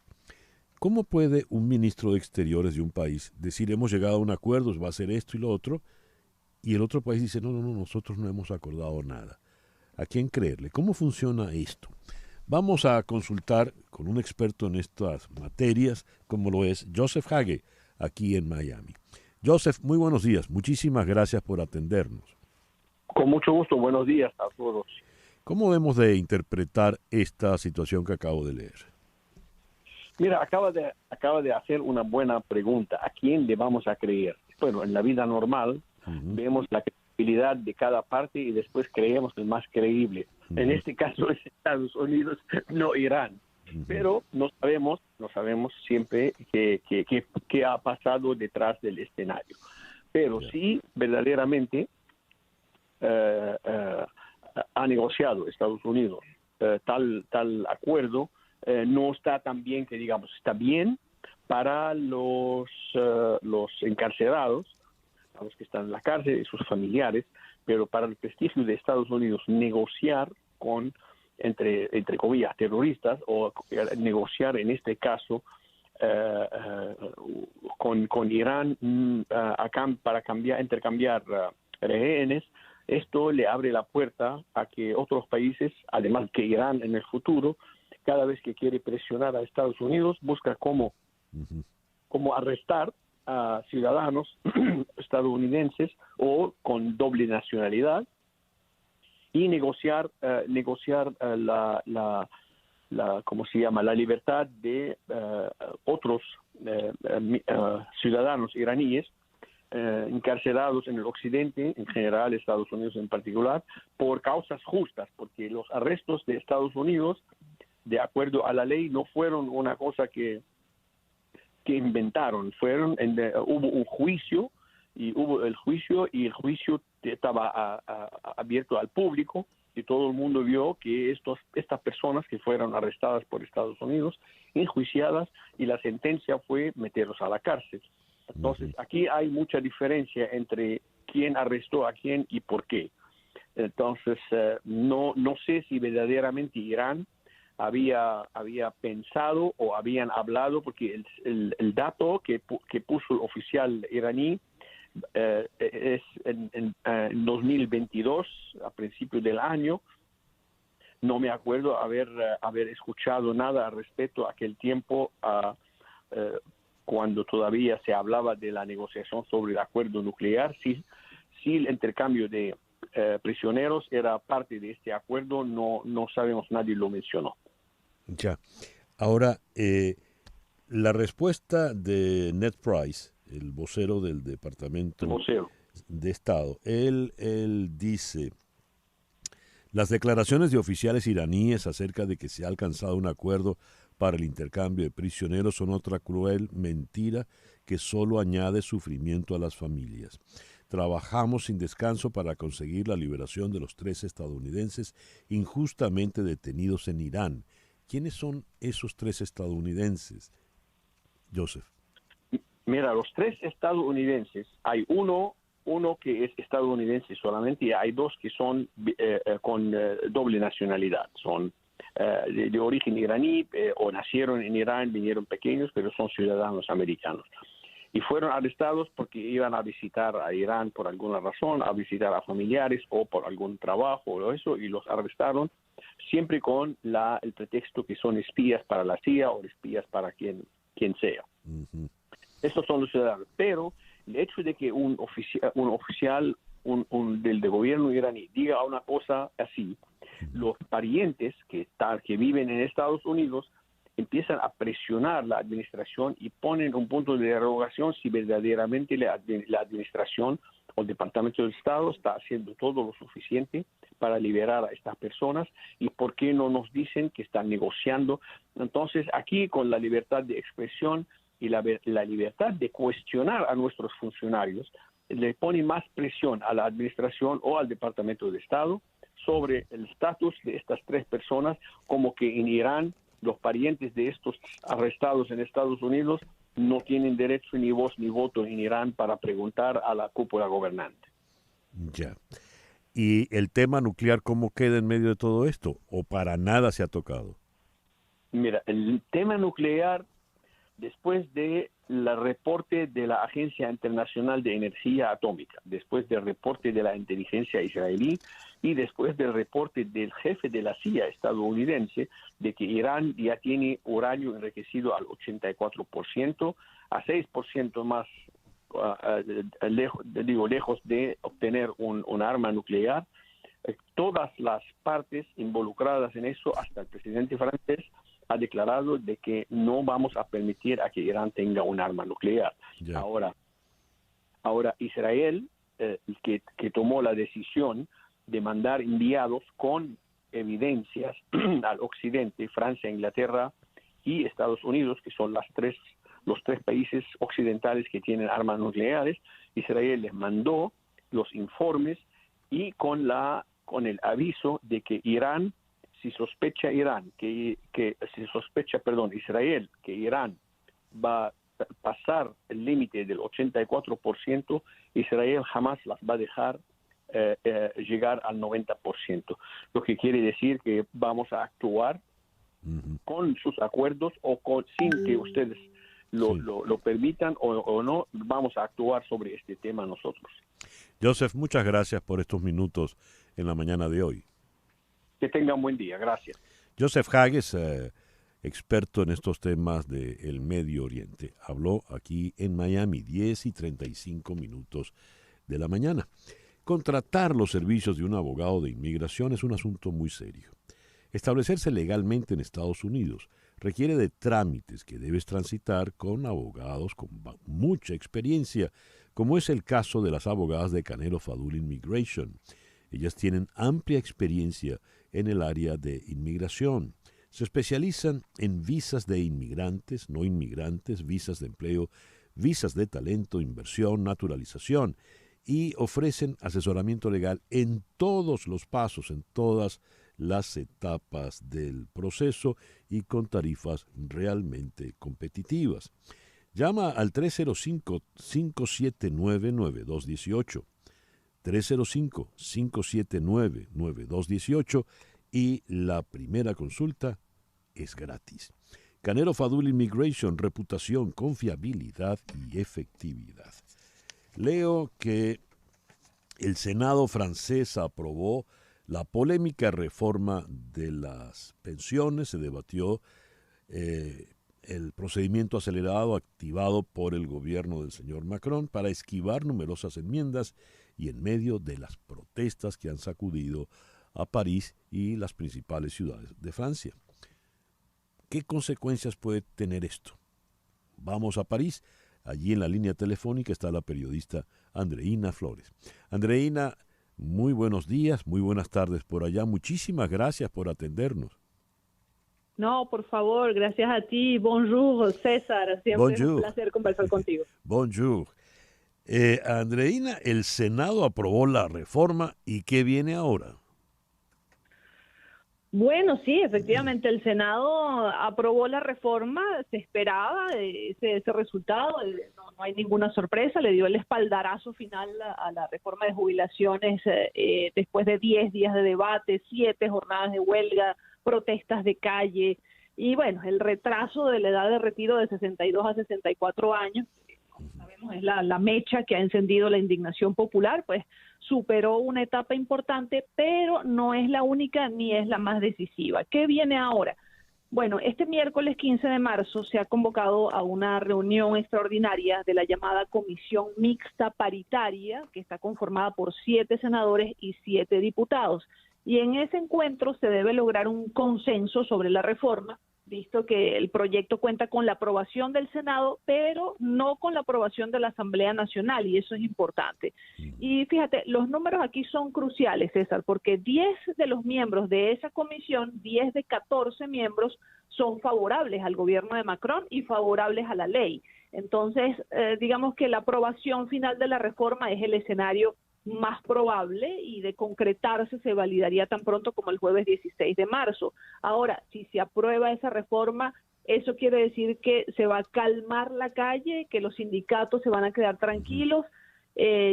[SPEAKER 2] ¿Cómo puede un ministro de Exteriores de un país decir hemos llegado a un acuerdo, va a ser esto y lo otro, y el otro país dice no, nosotros no hemos acordado nada? ¿A quién creerle? ¿Cómo funciona esto? Vamos a consultar con un experto en estas materias, como lo es Joseph Hage, aquí en Miami. Joseph, muy buenos días. Muchísimas gracias por atendernos.
[SPEAKER 11] Con mucho gusto. Buenos días a todos.
[SPEAKER 2] ¿Cómo debemos de interpretar esta situación que acabo de leer?
[SPEAKER 11] Mira, acaba de hacer una buena pregunta. ¿A quién le vamos a creer? Bueno, en la vida normal vemos la credibilidad de cada parte y después creemos el más creíble. En este caso es Estados Unidos, no Irán. Pero no sabemos siempre qué ha pasado detrás del escenario. Pero sí, verdaderamente ha negociado Estados Unidos tal acuerdo. No está tan bien que digamos, está bien para los encarcelados, a los que están en la cárcel y sus familiares, pero para el prestigio de Estados Unidos negociar con, entre comillas, terroristas, o negociar en este caso con Irán para intercambiar rehenes, esto le abre la puerta a que otros países, además que Irán en el futuro, cada vez que quiere presionar a Estados Unidos, busca cómo arrestar a ciudadanos estadounidenses o con doble nacionalidad y negociar la ¿cómo se llama? La libertad de otros ciudadanos iraníes encarcelados en el occidente, en general Estados Unidos en particular, por causas justas, porque los arrestos de Estados Unidos, de acuerdo a la ley, no fueron una cosa que inventaron, hubo un juicio y el juicio estaba abierto al público y todo el mundo vio que estas personas que fueron arrestadas por Estados Unidos, enjuiciadas, y la sentencia fue meterlos a la cárcel. Entonces, aquí hay mucha diferencia entre quién arrestó a quién y por qué. Entonces, no sé si verdaderamente Irán había pensado o habían hablado, porque el dato que puso el oficial iraní es en 2022, a principios del año. No me acuerdo haber escuchado nada al respecto a aquel tiempo, cuando todavía se hablaba de la negociación sobre el acuerdo nuclear. Si el intercambio de prisioneros era parte de este acuerdo, no sabemos, nadie lo mencionó.
[SPEAKER 2] Ya. Ahora, la respuesta de Ned Price, el vocero del Departamento de Estado, él dice: las declaraciones de oficiales iraníes acerca de que se ha alcanzado un acuerdo para el intercambio de prisioneros son otra cruel mentira que solo añade sufrimiento a las familias. Trabajamos sin descanso para conseguir la liberación de los 3 estadounidenses injustamente detenidos en Irán. ¿Quiénes son esos 3 estadounidenses, Joseph?
[SPEAKER 11] Mira, los 3 estadounidenses, hay uno que es estadounidense solamente, y hay 2 que son con doble nacionalidad. Son de origen iraní, o nacieron en Irán, vinieron pequeños, pero son ciudadanos americanos. Y fueron arrestados porque iban a visitar a Irán por alguna razón, a visitar a familiares o por algún trabajo o eso, y los arrestaron siempre con el pretexto que son espías para la CIA o espías para quien sea. Estos son los ciudadanos. Pero el hecho de que un oficial del gobierno iraní diga una cosa así, los parientes que viven en Estados Unidos empiezan a presionar la administración y ponen un punto de derogación si verdaderamente la administración o el Departamento del Estado está haciendo todo lo suficiente para liberar a estas personas y por qué no nos dicen que están negociando. Entonces, aquí con la libertad de expresión y la libertad de cuestionar a nuestros funcionarios, le pone más presión a la administración o al Departamento de Estado sobre el estatus de estas tres personas, como que en Irán los parientes de estos arrestados en Estados Unidos no tienen derecho ni voz ni voto en Irán para preguntar a la cúpula gobernante.
[SPEAKER 2] Ya. ¿Y el tema nuclear cómo queda en medio de todo esto? ¿O para nada se ha tocado?
[SPEAKER 11] Mira, el tema nuclear, después del reporte de la Agencia Internacional de Energía Atómica, después del reporte de la inteligencia israelí y después del reporte del jefe de la CIA estadounidense de que Irán ya tiene uranio enriquecido al 84%, a 6% más lejos de obtener un arma nuclear, todas las partes involucradas en eso, hasta el presidente francés, ha declarado de que no vamos a permitir a que Irán tenga un arma nuclear. Yeah. Ahora Israel, que tomó la decisión de mandar enviados con evidencias al occidente, Francia, Inglaterra y Estados Unidos, que son los tres países occidentales que tienen armas nucleares. Israel les mandó los informes y con el aviso de que Israel que Irán va a pasar el límite del 84%, Israel jamás las va a dejar llegar al 90%, lo que quiere decir que vamos a actuar con sus acuerdos o sin que ustedes lo permitan o no, vamos a actuar sobre este tema nosotros.
[SPEAKER 2] Joseph, muchas gracias por estos minutos en la mañana de hoy.
[SPEAKER 11] Que tengan buen día, gracias.
[SPEAKER 2] Joseph Hages, experto en estos temas del Medio Oriente, habló aquí en Miami, 10:35 de la mañana. Contratar los servicios de un abogado de inmigración es un asunto muy serio. Establecerse legalmente en Estados Unidos requiere de trámites que debes transitar con abogados con mucha experiencia, como es el caso de las abogadas de Canelo Fadul Immigration. Ellas tienen amplia experiencia en el área de inmigración. Se especializan en visas de inmigrantes, no inmigrantes, visas de empleo, visas de talento, inversión, naturalización, y ofrecen asesoramiento legal en todos los pasos, en todas las etapas del proceso y con tarifas realmente competitivas. Llama al 305-579-9218. 305-579-9218 y la primera consulta es gratis. Canelo Fadul Immigration, reputación, confiabilidad y efectividad. Leo que el Senado francés aprobó la polémica reforma de las pensiones. Se debatió el procedimiento acelerado activado por el gobierno del señor Macron para esquivar numerosas enmiendas y en medio de las protestas que han sacudido a París y las principales ciudades de Francia. ¿Qué consecuencias puede tener esto? Vamos a París. Allí en la línea telefónica está la periodista Andreina Flores. Andreina, muy buenos días, muy buenas tardes por allá. Muchísimas gracias por atendernos.
[SPEAKER 12] No, por favor, gracias a ti. Bonjour, César. Siempre es un placer conversar contigo.
[SPEAKER 2] Bonjour. Andreina, el Senado aprobó la reforma y ¿qué viene ahora?
[SPEAKER 12] Bueno, sí, efectivamente, el Senado aprobó la reforma, se esperaba ese resultado, no hay ninguna sorpresa, le dio el espaldarazo final a la reforma de jubilaciones después de 10 días de debate, 7 jornadas de huelga, protestas de calle y bueno, el retraso de la edad de retiro de 62 a 64 años, como sabemos es la mecha que ha encendido la indignación popular, pues superó una etapa importante, pero no es la única ni es la más decisiva. ¿Qué viene ahora? Bueno, este miércoles 15 de marzo se ha convocado a una reunión extraordinaria de la llamada Comisión Mixta Paritaria, que está conformada por 7 senadores y 7 diputados. Y en ese encuentro se debe lograr un consenso sobre la reforma visto que el proyecto cuenta con la aprobación del Senado, pero no con la aprobación de la Asamblea Nacional, y eso es importante. Y fíjate, los números aquí son cruciales, César, porque 10 de los miembros de esa comisión, 10 de 14 miembros, son favorables al gobierno de Macron y favorables a la ley. Entonces, digamos que la aprobación final de la reforma es el escenario más probable, y de concretarse se validaría tan pronto como el jueves 16 de marzo. Ahora, si se aprueba esa reforma, eso quiere decir que se va a calmar la calle, que los sindicatos se van a quedar tranquilos.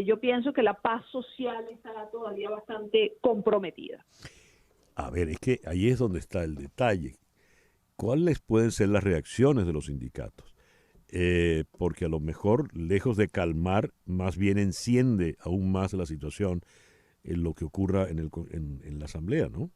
[SPEAKER 12] Yo pienso que la paz social está todavía bastante comprometida.
[SPEAKER 2] A ver, es que ahí es donde está el detalle. ¿Cuáles pueden ser las reacciones de los sindicatos? Porque a lo mejor, lejos de calmar, más bien enciende aún más la situación en lo que ocurra en la Asamblea, ¿no?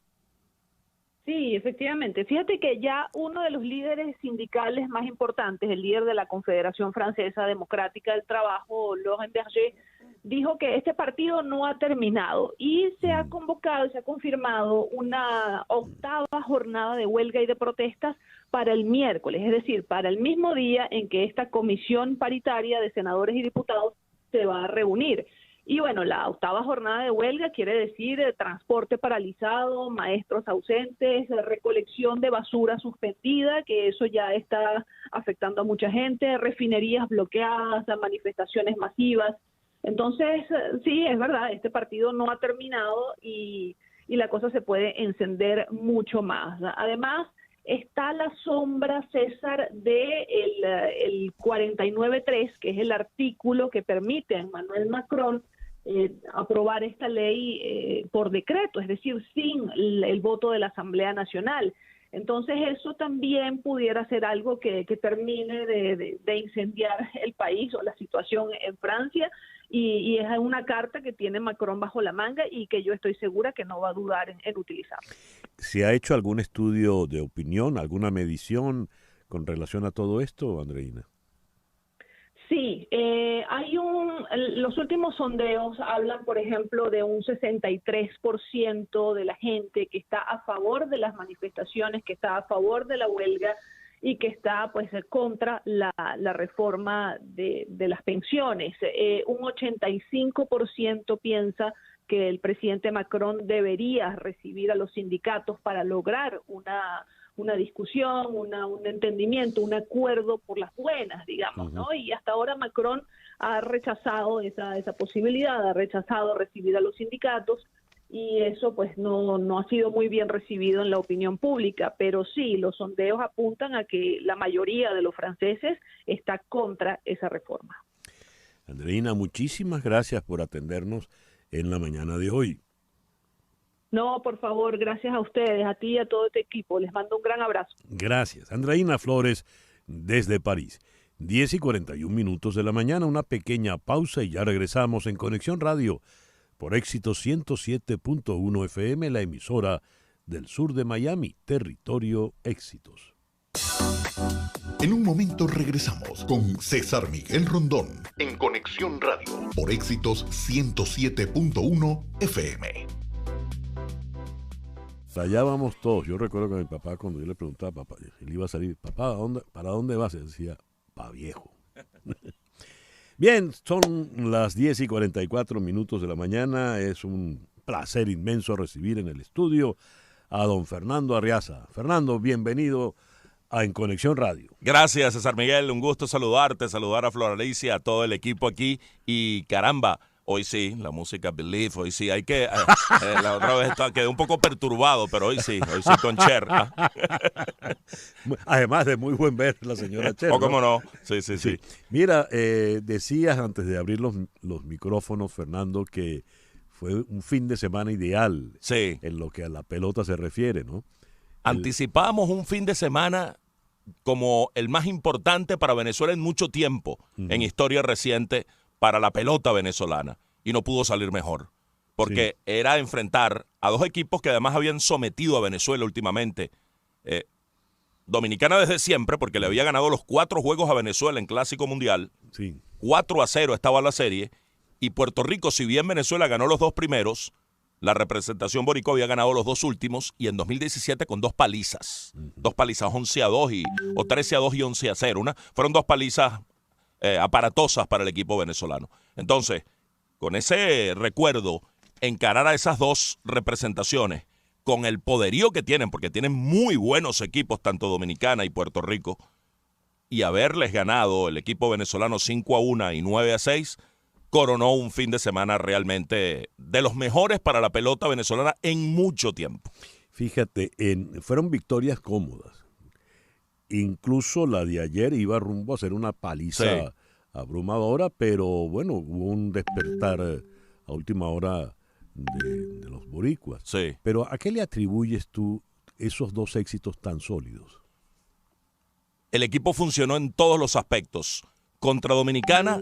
[SPEAKER 12] Sí, efectivamente. Fíjate que ya uno de los líderes sindicales más importantes, el líder de la Confederación Francesa Democrática del Trabajo, Laurent Berger, dijo que este partido no ha terminado, y se ha convocado, se ha confirmado una 8ª jornada de huelga y de protestas para el miércoles, es decir, para el mismo día en que esta comisión paritaria de senadores y diputados se va a reunir. Y bueno, la 8ª jornada de huelga quiere decir transporte paralizado, maestros ausentes, recolección de basura suspendida, que eso ya está afectando a mucha gente, refinerías bloqueadas, manifestaciones masivas. Entonces, sí, es verdad, este partido no ha terminado, y la cosa se puede encender mucho más. Además, está la sombra, César, de el 49.3, que es el artículo que permite a Emmanuel Macron aprobar esta ley por decreto, es decir, sin el voto de la Asamblea Nacional. Entonces eso también pudiera ser algo que termine de incendiar el país o la situación en Francia, y es una carta que tiene Macron bajo la manga y que yo estoy segura que no va a dudar en utilizar. ¿Se
[SPEAKER 2] ha hecho algún estudio de opinión, alguna medición con relación a todo esto, Andreina?
[SPEAKER 12] Sí, los últimos sondeos hablan, por ejemplo, de un 63% de la gente que está a favor de las manifestaciones, que está a favor de la huelga y que está pues contra la reforma de las pensiones. Un 85% piensa que el presidente Macron debería recibir a los sindicatos para lograr una discusión, un entendimiento, un acuerdo por las buenas, digamos, ¿no? Y hasta ahora Macron ha rechazado esa posibilidad, ha rechazado recibir a los sindicatos, y eso pues no ha sido muy bien recibido en la opinión pública, pero sí, los sondeos apuntan a que la mayoría de los franceses está contra esa reforma.
[SPEAKER 2] Andreina, muchísimas gracias por atendernos en la mañana de hoy.
[SPEAKER 12] No, por favor, gracias a ustedes, a ti y a todo este equipo. Les mando un gran abrazo.
[SPEAKER 2] Gracias. Andreina Flores, desde París. 10:41 de la mañana, una pequeña pausa y ya regresamos en Conexión Radio por Éxitos 107.1 FM, la emisora del sur de Miami, territorio Éxitos.
[SPEAKER 1] En un momento regresamos con César Miguel Rondón en Conexión Radio por Éxitos 107.1 FM.
[SPEAKER 2] Allá vamos todos. Yo recuerdo que mi papá, cuando yo le preguntaba, papá, él iba a salir, papá, ¿para dónde vas? Y decía, pa' viejo. Bien, son las 10:44 de la mañana. Es un placer inmenso recibir en el estudio a don Fernando Arriaza. Fernando, bienvenido a En Conexión Radio.
[SPEAKER 13] Gracias, César Miguel. Un gusto saludarte, saludar a Flor Alicia, a todo el equipo aquí. Y caramba, hoy sí, la música Believe, hoy sí, hay que... la otra vez quedé un poco perturbado, pero hoy sí con Cher.
[SPEAKER 2] Además de muy buen ver la señora Cher.
[SPEAKER 13] ¿O cómo no? Sí.
[SPEAKER 2] Mira, decías antes de abrir los micrófonos, Fernando, que fue un fin de semana ideal en lo que a la pelota se refiere, ¿no?
[SPEAKER 13] Anticipamos un fin de semana como el más importante para Venezuela en mucho tiempo, en historia reciente, para la pelota venezolana, y no pudo salir mejor, porque era enfrentar a dos equipos que además habían sometido a Venezuela últimamente. Dominicana desde siempre, porque le había ganado los 4 juegos a Venezuela en Clásico Mundial, 4-0 estaba la serie, y Puerto Rico, si bien Venezuela ganó los 2 primeros, la representación boricua había ganado los dos últimos y en 2017 con dos palizas. Dos palizas, 11-2 o 13-2 y 11-0. Fueron dos palizas aparatosas para el equipo venezolano. Entonces, con ese recuerdo, encarar a esas dos representaciones con el poderío que tienen, porque tienen muy buenos equipos, tanto Dominicana y Puerto Rico, y haberles ganado el equipo venezolano 5-1 y 9-6, coronó un fin de semana realmente de los mejores para la pelota venezolana en mucho tiempo.
[SPEAKER 2] Fíjate, fueron victorias cómodas. Incluso la de ayer iba rumbo a ser una paliza abrumadora, pero bueno, hubo un despertar a última hora de los boricuas.
[SPEAKER 13] Sí.
[SPEAKER 2] Pero ¿a qué le atribuyes tú esos dos éxitos tan sólidos?
[SPEAKER 13] El equipo funcionó en todos los aspectos. Contra Dominicana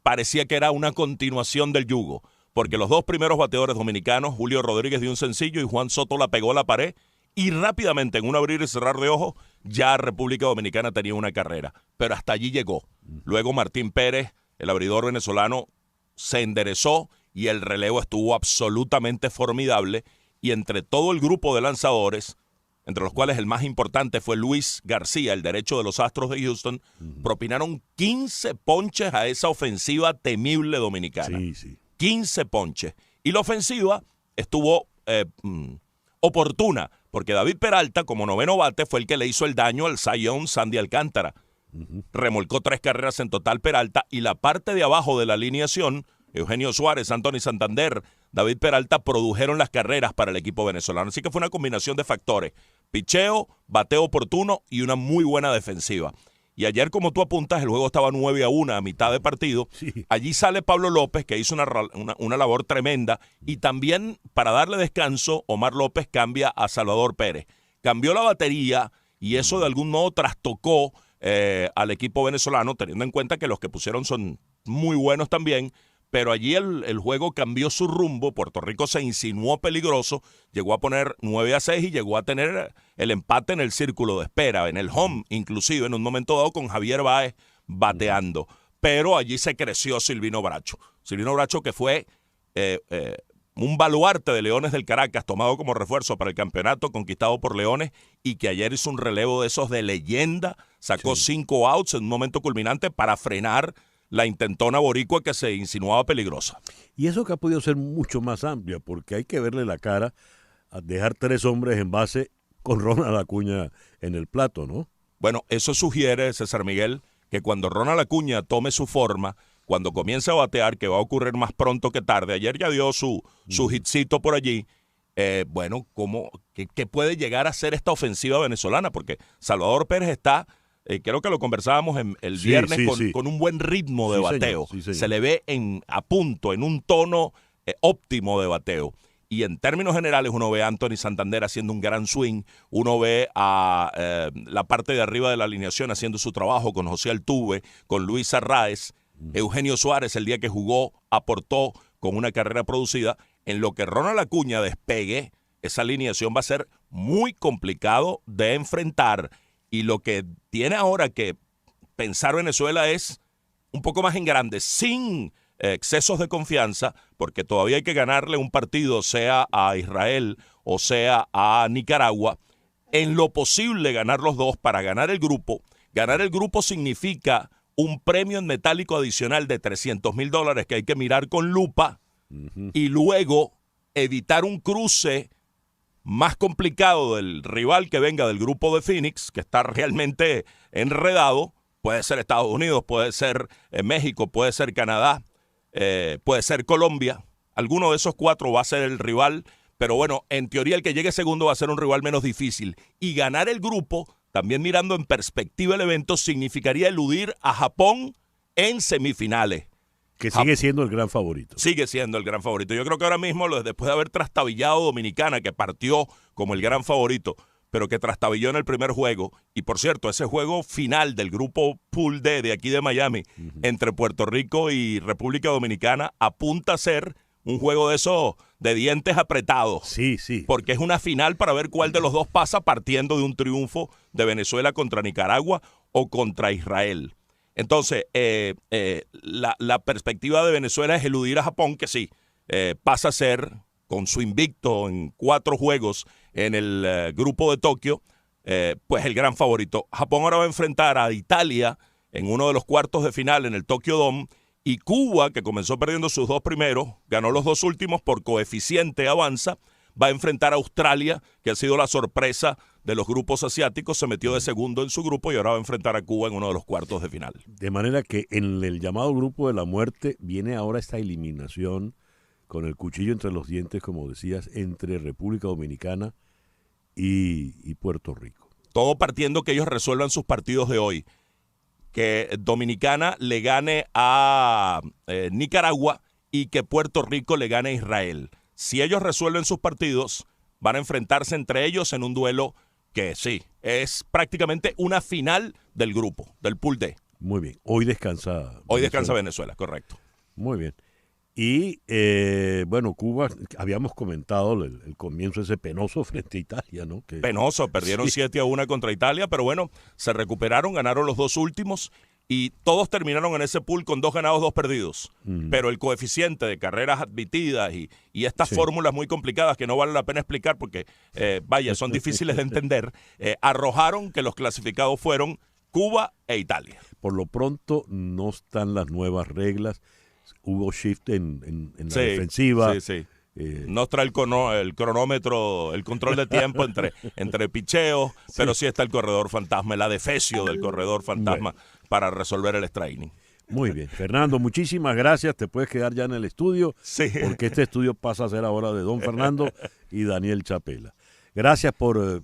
[SPEAKER 13] parecía que era una continuación del yugo, porque los dos primeros bateadores dominicanos, Julio Rodríguez dio un sencillo y Juan Soto la pegó a la pared, y rápidamente, en un abrir y cerrar de ojos, ya República Dominicana tenía una carrera. Pero hasta allí llegó. Luego Martín Pérez, el abridor venezolano, se enderezó y el relevo estuvo absolutamente formidable. Y entre todo el grupo de lanzadores, entre los cuales el más importante fue Luis García, el derecho de los Astros de Houston, propinaron 15 ponches a esa ofensiva temible dominicana. 15 ponches. Y la ofensiva estuvo oportuna, porque David Peralta, como noveno bate, fue el que le hizo el daño al Cy Young Sandy Alcántara. Remolcó 3 carreras en total Peralta, y la parte de abajo de la alineación, Eugenio Suárez, Anthony Santander, David Peralta, produjeron las carreras para el equipo venezolano. Así que fue una combinación de factores: picheo, bateo oportuno y una muy buena defensiva. Y ayer, como tú apuntas, el juego estaba 9-1 a mitad de partido. Sí. Allí sale Pablo López, que hizo una labor tremenda. Y también, para darle descanso, Omar López cambia a Salvador Pérez. Cambió la batería y eso de algún modo trastocó al equipo venezolano, teniendo en cuenta que los que pusieron son muy buenos también. Pero allí el juego cambió su rumbo. Puerto Rico se insinuó peligroso, llegó a poner 9-6 y llegó a tener el empate en el círculo de espera, en el home, inclusive en un momento dado con Javier Báez bateando. Pero allí se creció Silvino Bracho. Silvino Bracho, que fue un baluarte de Leones del Caracas, tomado como refuerzo para el campeonato conquistado por Leones, y que ayer hizo un relevo de esos de leyenda, sacó 5 outs en un momento culminante para frenar la intentona boricua que se insinuaba peligrosa.
[SPEAKER 2] Y eso que ha podido ser mucho más amplia, porque hay que verle la cara a dejar 3 hombres en base con Ronald Acuña en el plato, ¿no?
[SPEAKER 13] Bueno, eso sugiere, César Miguel, que cuando Ronald Acuña tome su forma, cuando comience a batear, que va a ocurrir más pronto que tarde, ayer ya dio su hitcito por allí, bueno, ¿qué puede llegar a ser esta ofensiva venezolana? Porque Salvador Pérez está... creo que lo conversábamos el viernes con un buen ritmo de bateo.
[SPEAKER 2] Señor.
[SPEAKER 13] Se le ve a punto, en un tono óptimo de bateo. Y en términos generales uno ve a Anthony Santander haciendo un gran swing, uno ve a la parte de arriba de la alineación haciendo su trabajo con José Altuve, con Luis Arraez, Eugenio Suárez el día que jugó aportó con una carrera producida. En lo que Ronald Acuña despegue, esa alineación va a ser muy complicado de enfrentar. Y lo que tiene ahora que pensar Venezuela es un poco más en grande, sin excesos de confianza, porque todavía hay que ganarle un partido, sea a Israel o sea a Nicaragua. En lo posible ganar los dos para ganar el grupo. Ganar el grupo significa un premio en metálico adicional de $300,000 que hay que mirar con lupa, y luego evitar un cruce más complicado del rival que venga del grupo de Phoenix, que está realmente enredado. Puede ser Estados Unidos, puede ser México, puede ser Canadá, puede ser Colombia. Alguno de esos 4 va a ser el rival, pero bueno, en teoría el que llegue segundo va a ser un rival menos difícil. Y ganar el grupo, también mirando en perspectiva el evento, significaría eludir a Japón en semifinales.
[SPEAKER 2] Que sigue siendo el gran favorito.
[SPEAKER 13] Sigue siendo el gran favorito. Yo creo que ahora mismo, después de haber trastabillado Dominicana, que partió como el gran favorito, pero que trastabilló en el primer juego, y por cierto, ese juego final del grupo Pool D de aquí de Miami, entre Puerto Rico y República Dominicana, apunta a ser un juego de esos de dientes apretados.
[SPEAKER 2] Sí.
[SPEAKER 13] Porque es una final para ver cuál de los dos pasa, partiendo de un triunfo de Venezuela contra Nicaragua o contra Israel. Entonces, la perspectiva de Venezuela es eludir a Japón, que sí, pasa a ser, con su invicto en 4 juegos en el grupo de Tokio, pues el gran favorito. Japón ahora va a enfrentar a Italia en uno de los cuartos de final en el Tokyo Dome, y Cuba, que comenzó perdiendo sus 2 primeros, ganó los 2 últimos, por coeficiente avanza, va a enfrentar a Australia, que ha sido la sorpresa de los grupos asiáticos, se metió de segundo en su grupo y ahora va a enfrentar a Cuba en uno de los cuartos de final.
[SPEAKER 2] De manera que en el llamado grupo de la muerte viene ahora esta eliminación con el cuchillo entre los dientes, como decías, entre República Dominicana y Puerto Rico.
[SPEAKER 13] Todo partiendo que ellos resuelvan sus partidos de hoy. Que Dominicana le gane a Nicaragua y que Puerto Rico le gane a Israel. Si ellos resuelven sus partidos, van a enfrentarse entre ellos en un duelo que sí, es prácticamente una final del grupo, del Pool D.
[SPEAKER 2] Muy bien. Hoy descansa
[SPEAKER 13] Venezuela, correcto.
[SPEAKER 2] Muy bien. Y, bueno, Cuba, habíamos comentado el comienzo ese penoso frente a Italia, ¿no?
[SPEAKER 13] Penoso, perdieron 7-1 contra Italia, pero bueno, se recuperaron, ganaron los 2 últimos y todos terminaron en ese pool con 2 ganados, 2 perdidos. Pero el coeficiente de carreras admitidas y estas fórmulas muy complicadas que no vale la pena explicar porque, son difíciles de entender, arrojaron que los clasificados fueron Cuba e Italia.
[SPEAKER 2] Por lo pronto no están las nuevas reglas. Hubo shift en la defensiva.
[SPEAKER 13] No trae el cronómetro, el control de tiempo entre picheos, pero sí está el corredor fantasma, el adefesio del corredor fantasma para resolver el straining.
[SPEAKER 2] Muy bien. Fernando, muchísimas gracias. Te puedes quedar ya en el estudio, porque este estudio pasa a ser ahora de don Fernando y Daniel Chapela. Gracias por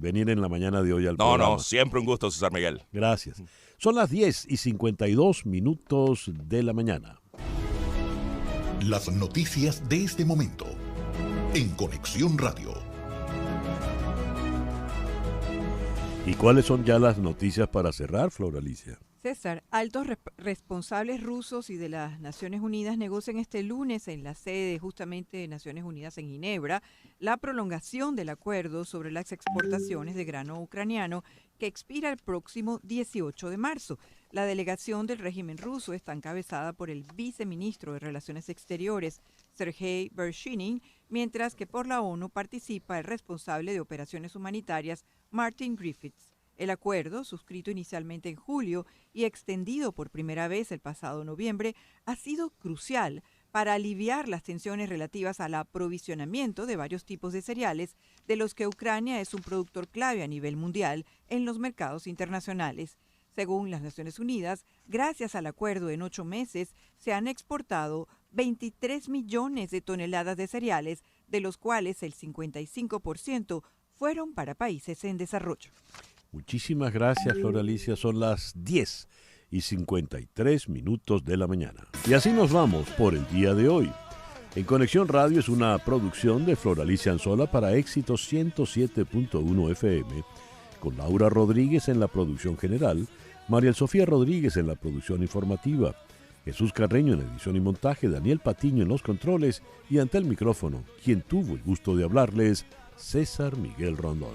[SPEAKER 2] venir en la mañana de hoy al programa.
[SPEAKER 13] No, siempre un gusto, César Miguel.
[SPEAKER 2] Gracias. Son las 10:52 de la mañana.
[SPEAKER 1] Las noticias de este momento en Conexión Radio.
[SPEAKER 2] ¿Y cuáles son ya las noticias para cerrar, Flor Alicia?
[SPEAKER 3] César, altos responsables rusos y de las Naciones Unidas negocian este lunes en la sede justamente de Naciones Unidas en Ginebra la prolongación del acuerdo sobre las exportaciones de grano ucraniano que expira el próximo 18 de marzo. La delegación del régimen ruso está encabezada por el viceministro de Relaciones Exteriores, Sergei Vershinin, mientras que por la ONU participa el responsable de operaciones humanitarias, Martin Griffiths. El acuerdo, suscrito inicialmente en julio y extendido por primera vez el pasado noviembre, ha sido crucial para aliviar las tensiones relativas al aprovisionamiento de varios tipos de cereales, de los que Ucrania es un productor clave a nivel mundial en los mercados internacionales. Según las Naciones Unidas, gracias al acuerdo en 8 meses, se han exportado 23 millones de toneladas de cereales, de los cuales el 55% fueron para países en desarrollo.
[SPEAKER 2] Muchísimas gracias, Flor Alicia. Son las 10:53 de la mañana. Y así nos vamos por el día de hoy. En Conexión Radio es una producción de Flor Alicia Anzola para Éxitos 107.1 FM, con Laura Rodríguez en la producción general, María Sofía Rodríguez en la producción informativa, Jesús Carreño en edición y montaje, Daniel Patiño en los controles y ante el micrófono, quien tuvo el gusto de hablarles, César Miguel Rondón.